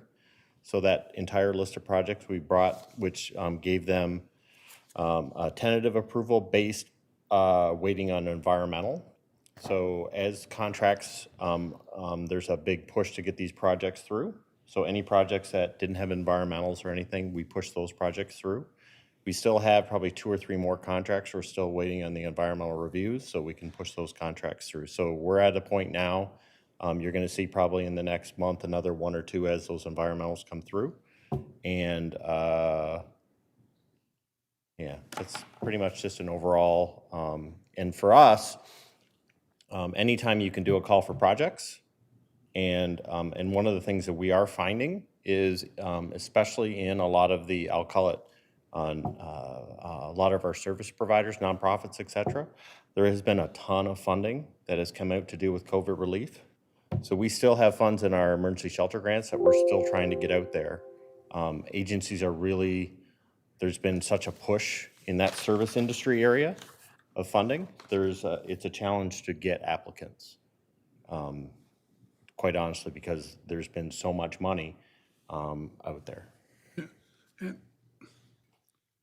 So that entire list of projects we brought, which gave them a tentative approval based waiting on environmental. So as contracts, there's a big push to get these projects through. So any projects that didn't have environmentals or anything, we push those projects through. We still have probably 2 or 3 more contracts. We're still waiting on the environmental reviews, so we can push those contracts through. So we're at a point now, you're gonna see probably in the next month, another 1 or 2 as those environmentals come through. And yeah, that's pretty much just an overall, and for us, anytime you can do a call for projects, and one of the things that we are finding is, especially in a lot of the, I'll call it, a lot of our service providers, nonprofits, et cetera, there has been a ton of funding that has come out to do with COVID relief. So we still have funds in our emergency shelter grants that we're still trying to get out there. Agencies are really, there's been such a push in that service industry area of funding. It's a challenge to get applicants. Quite honestly, because there's been so much money out there.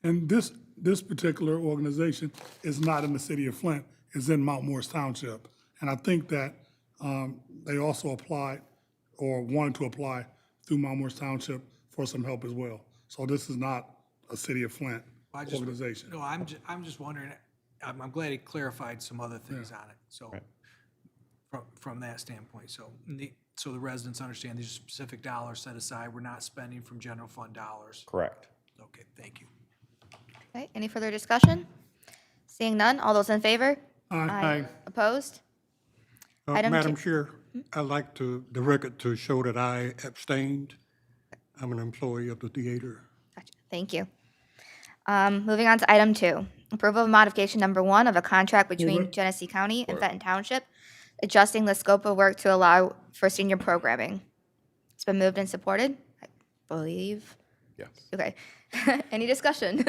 And this particular organization is not in the city of Flint, it's in Mount Morris Township. And I think that they also applied or wanted to apply through Mount Morris Township for some help as well. So this is not a City of Flint organization. No, I'm just wondering, I'm glad he clarified some other things on it, so, from that standpoint, so the residents understand these are specific dollars set aside, we're not spending from general fund dollars. Correct. Okay, thank you. Okay, any further discussion? Seeing none, all those in favor? Aye. Opposed? Item Madam two- Chair, I'd like the record to show that I abstained. I'm an employee of the theater. Gotcha. Thank you. Moving on to item 2, approval of modification number 1 of a contract between Genesee County and Fenton Township, adjusting the scope of work to allow for senior programming. It's been moved and supported, I believe. Yes. Okay. Any discussion?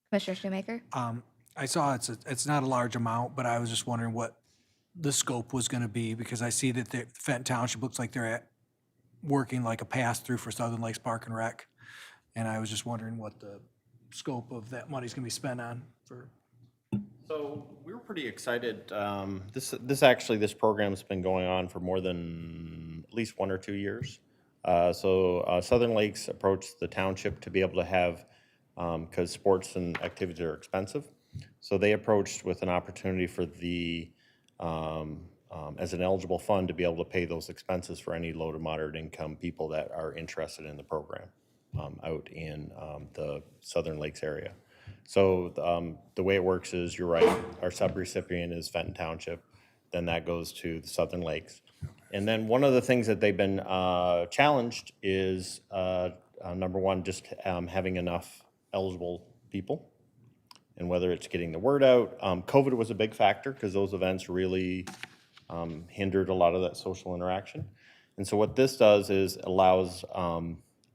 Commissioner Shoemaker? I saw it's not a large amount, but I was just wondering what the scope was gonna be, because I see that the Fenton Township looks like they're working like a pass-through for Southern Lakes Park and Rec. And I was just wondering what the scope of that money's gonna be spent on for. So we were pretty excited. This program's been going on for more than at least 1 or 2 years. Southern Lakes approached the township to be able to have, because sports and activities are expensive. So they approached with an opportunity for as an eligible fund to be able to pay those expenses for any low to moderate income people that are interested in the program out in the Southern Lakes area. So the way it works is, you're right, our subrecipient is Fenton Township, then that goes to the Southern Lakes. And then one of the things that they've been challenged is, number one, just having enough eligible people, and whether it's getting the word out. COVID was a big factor, because those events really hindered a lot of that social interaction. And so what this does is allows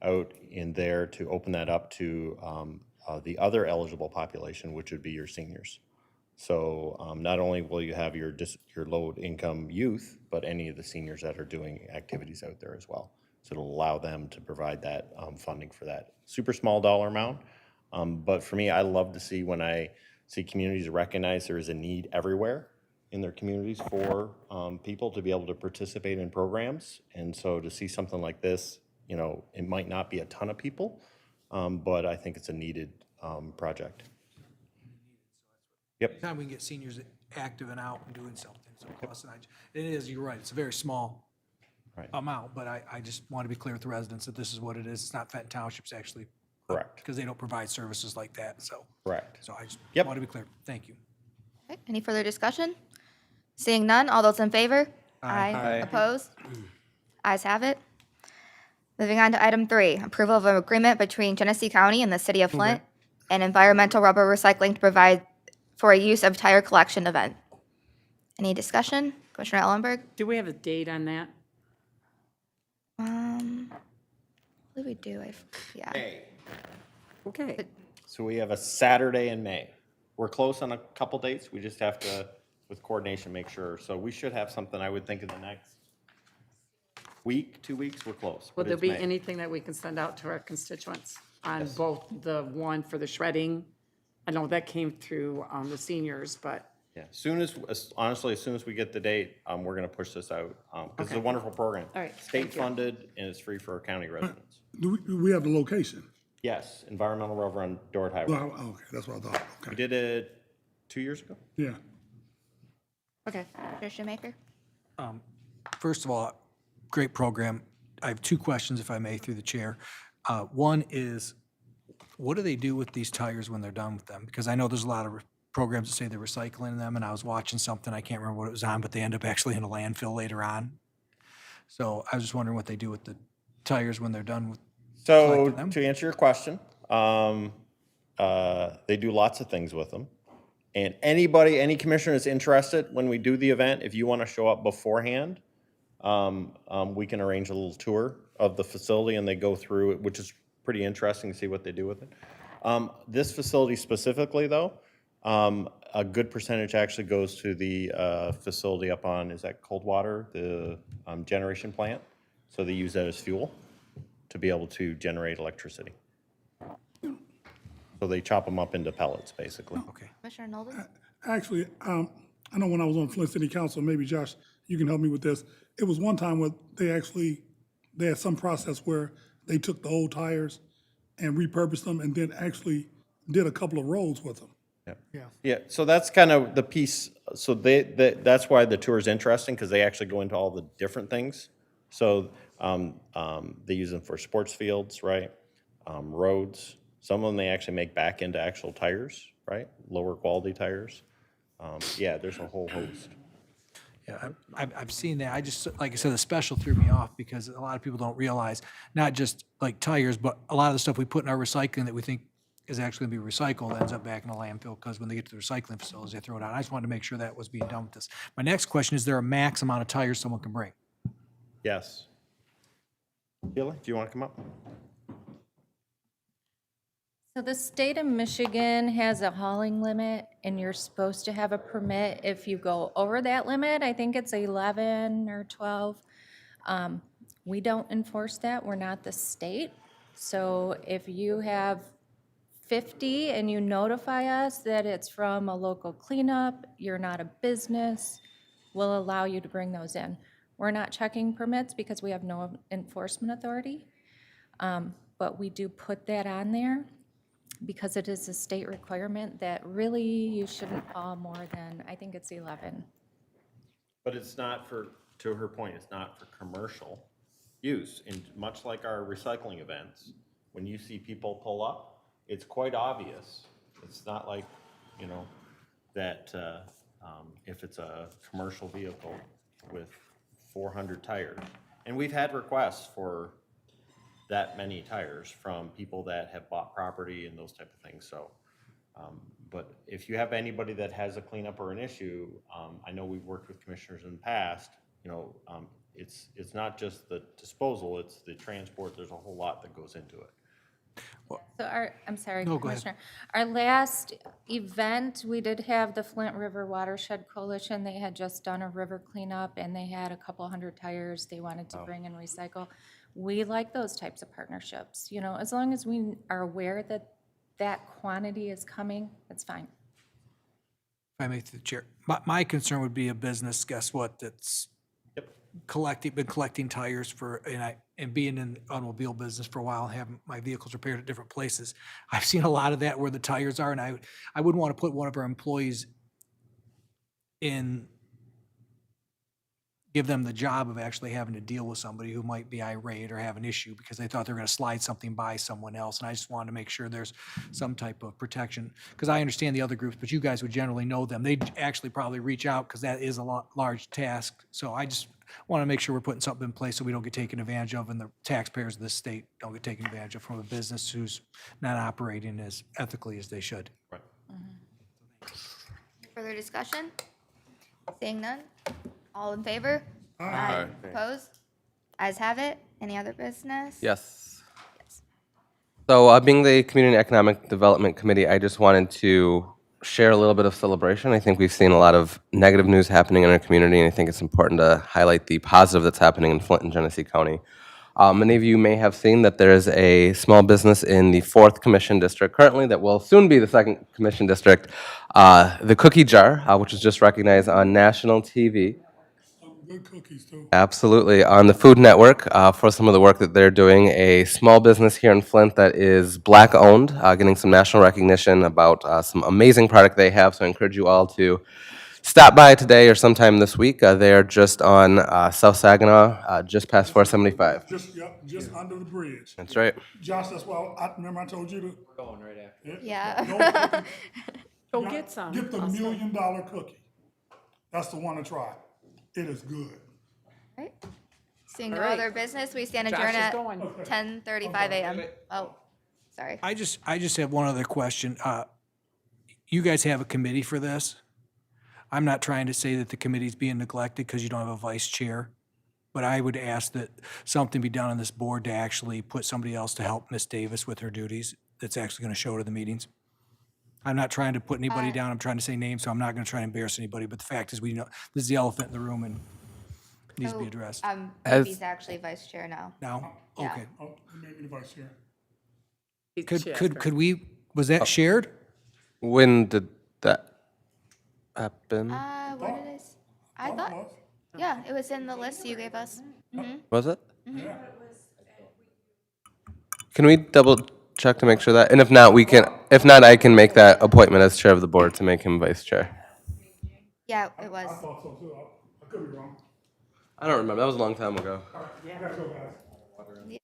out in there to open that up to the other eligible population, which would be your seniors. So not only will you have your low-income youth, but any of the seniors that are doing activities out there as well. So it'll allow them to provide that funding for that super small dollar amount. But for me, I love to see when I see communities recognize there is a need everywhere in their communities for people to be able to participate in programs. And so to see something like this, it might not be a ton of people, but I think it's a needed project. Yep. Anytime we can get seniors active and out and doing something, so plus, it is, you're right, it's a very small amount, but I just want to be clear with the residents that this is what it is. It's not Fenton Township's actually. Correct. Because they don't provide services like that, so. Correct. So I just Yep. want to be clear. Thank you. Okay, any further discussion? Seeing none, all those in favor? Aye. Opposed? Ayes have it. Moving on to item 3, approval of an agreement between Genesee County and the City of Flint and environmental rubber recycling to provide for a use of tire collection event. Any discussion? Commissioner Ellenberg? Do we have a date on that? I believe we do, yeah. Okay. So we have a Saturday in May. We're close on a couple dates. We just have to, with coordination, make sure. So we should have something, I would think, in the next week, 2 weeks, we're close. Will but there it's be May. anything that we can send out to our constituents on both the one for the shredding? I know that came through the seniors, but. Yeah, honestly, as soon as we get the date, we're gonna push this out, because it's a wonderful program. All right, State thank you. funded, and it's free for our county residents. Do we have the location? Yes, environmental rubber on Dorrit Highway. Well, okay, that's what I thought. We Okay. did it 2 years ago. Yeah. Okay. Commissioner Shoemaker? First of all, great program. I have 2 questions, if I may, through the chair. One is, what do they do with these tires when they're done with them? Because I know there's a lot of programs that say they're recycling them, and I was watching something, I can't remember what it was on, but they end up actually in a landfill later on. So I was just wondering what they do with the tires when they're done with So collecting them. to answer your question, they do lots of things with them. And any commissioner that's interested, when we do the event, if you want to show up beforehand, we can arrange a little tour of the facility, and they go through it, which is pretty interesting to see what they do with it. This facility specifically, though, a good percentage actually goes to the facility up on, is that Coldwater, the generation plant? So they use that as fuel to be able to generate electricity. So they chop them up into pellets, basically. Okay. Commissioner Nolden? Actually, I know when I was on Flint City Council, maybe Josh, you can help me with this. It was one time where they had some process where they took the old tires and repurposed them and then actually did a couple of roads with them. Yeah, so that's kind of the piece, so that's why the tour is interesting, because they actually go into all the different things. So, they use them for sports fields, right? Roads, some of them they actually make back into actual tires, right? Lower quality tires. Yeah, there's a whole host. Yeah, I've seen that. I just, like I said, the special threw me off because a lot of people don't realize, not just like tires, but a lot of the stuff we put in our recycling that we think is actually gonna be recycled ends up back in the landfill, because when they get to the recycling facilities, they throw it out. I just wanted to make sure that was being done with this. My next question, is there a max amount of tires someone can bring? Yes. Sheila, do you want to come up? So the state of Michigan has a hauling limit, and you're supposed to have a permit if you go over that limit. I think it's 11 or 12. We don't enforce that. We're not the state. So if you have 50 and you notify us that it's from a local cleanup, you're not a business, we'll allow you to bring those in. We're not checking permits because we have no enforcement authority, but we do put that on there because it is a state requirement that really you shouldn't haul more than, I think it's 11. But it's not for, to her point, it's not for commercial use. And much like our recycling events, when you see people pull up, it's quite obvious. It's not like, you know, that if it's a commercial vehicle with 400 tires. And we've had requests for that many tires from people that have bought property and those type of things. So, but if you have anybody that has a cleanup or an issue, I know we've worked with commissioners in the past, you know, it's not just the disposal, it's the transport. There's a whole lot that goes into it. So I'm sorry, No, go ahead. Commissioner. Our last event, we did have the Flint River Watershed Coalition. They had just done a river cleanup, and they had a couple hundred tires they wanted to bring and recycle. We like those types of partnerships, you know, as long as we are aware that that quantity is coming, it's fine. If I make the chair, my concern would be a business, guess what, that's been collecting tires for, and being in the automobile business for a while, and having my vehicles repaired at different places. I've seen a lot of that where the tires are, and I wouldn't want to put one of our employees give them the job of actually having to deal with somebody who might be irate or have an issue because they thought they were going to slide something by someone else. And I just wanted to make sure there's some type of protection, because I understand the other groups, but you guys would generally know them. They'd actually probably reach out because that is a large task. So I just want to make sure we're putting something in place so we don't get taken advantage of, and the taxpayers of this state don't get taken advantage of from a business who's not operating as ethically as they should. Right. Further discussion? Seeing none? All in favor? Aye. Opposed? Ayes have it. Any other business? Yes. So, being the Community Economic Development Committee, I just wanted to share a little bit of celebration. I think we've seen a lot of negative news happening in our community, and I think it's important to highlight the positive that's happening in Flint and Genesee County. Many of you may have seen that there is a small business in the 4th Commission District currently that will soon be the 2nd Commission District, the Cookie Jar, which was just recognized on national TV. Good cookies, too. Absolutely. On the Food Network, for some of the work that they're doing, a small business here in Flint that is Black-owned, getting some national recognition about some amazing product they have. So I encourage you all to stop by today or sometime this week. They are just on South Saginaw, just past 475. Just under the bridge. That's right. Josh, that's why I remember I told you to. We're going right after. Yeah. Go get some. Get the $1 million cookie. That's the one to try. It is good. Right. Seeing no All right. other business, we stand Josh adjourned is at going. 10:35 a.m. Oh, sorry. I just have one other question. You guys have a committee for this? I'm not trying to say that the committee's being neglected because you don't have a vice chair, but I would ask that something be done on this board to actually put somebody else to help Ms. Davis with her duties that's actually going to show to the meetings. I'm not trying to put anybody down. I'm trying to say names, so I'm not going to try and embarrass anybody. But the fact is, we know this is the elephant in the room and needs to be addressed. He's actually vice chair now. Now, Yeah. okay. Oh, maybe the vice chair. Could we? Was that shared? When did that happen? What did I? I thought. Yeah, it was in the list you gave us. Was it? Can we double check to make sure that, and if not, if not, I can make that appointment as chair of the board to make him vice chair. Yeah, it was. I thought so too. I could be wrong. I don't remember, that was a long time ago. All right, I gotta go, guys.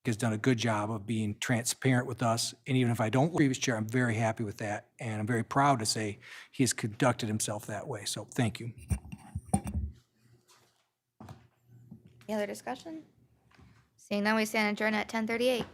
Has done a good job of being transparent with us, and even if I don't previous chair, I'm very happy with that, and I'm very proud to say he has conducted himself that way, so thank you. Any other discussion? Seeing none, we stand adjourned at 10:38.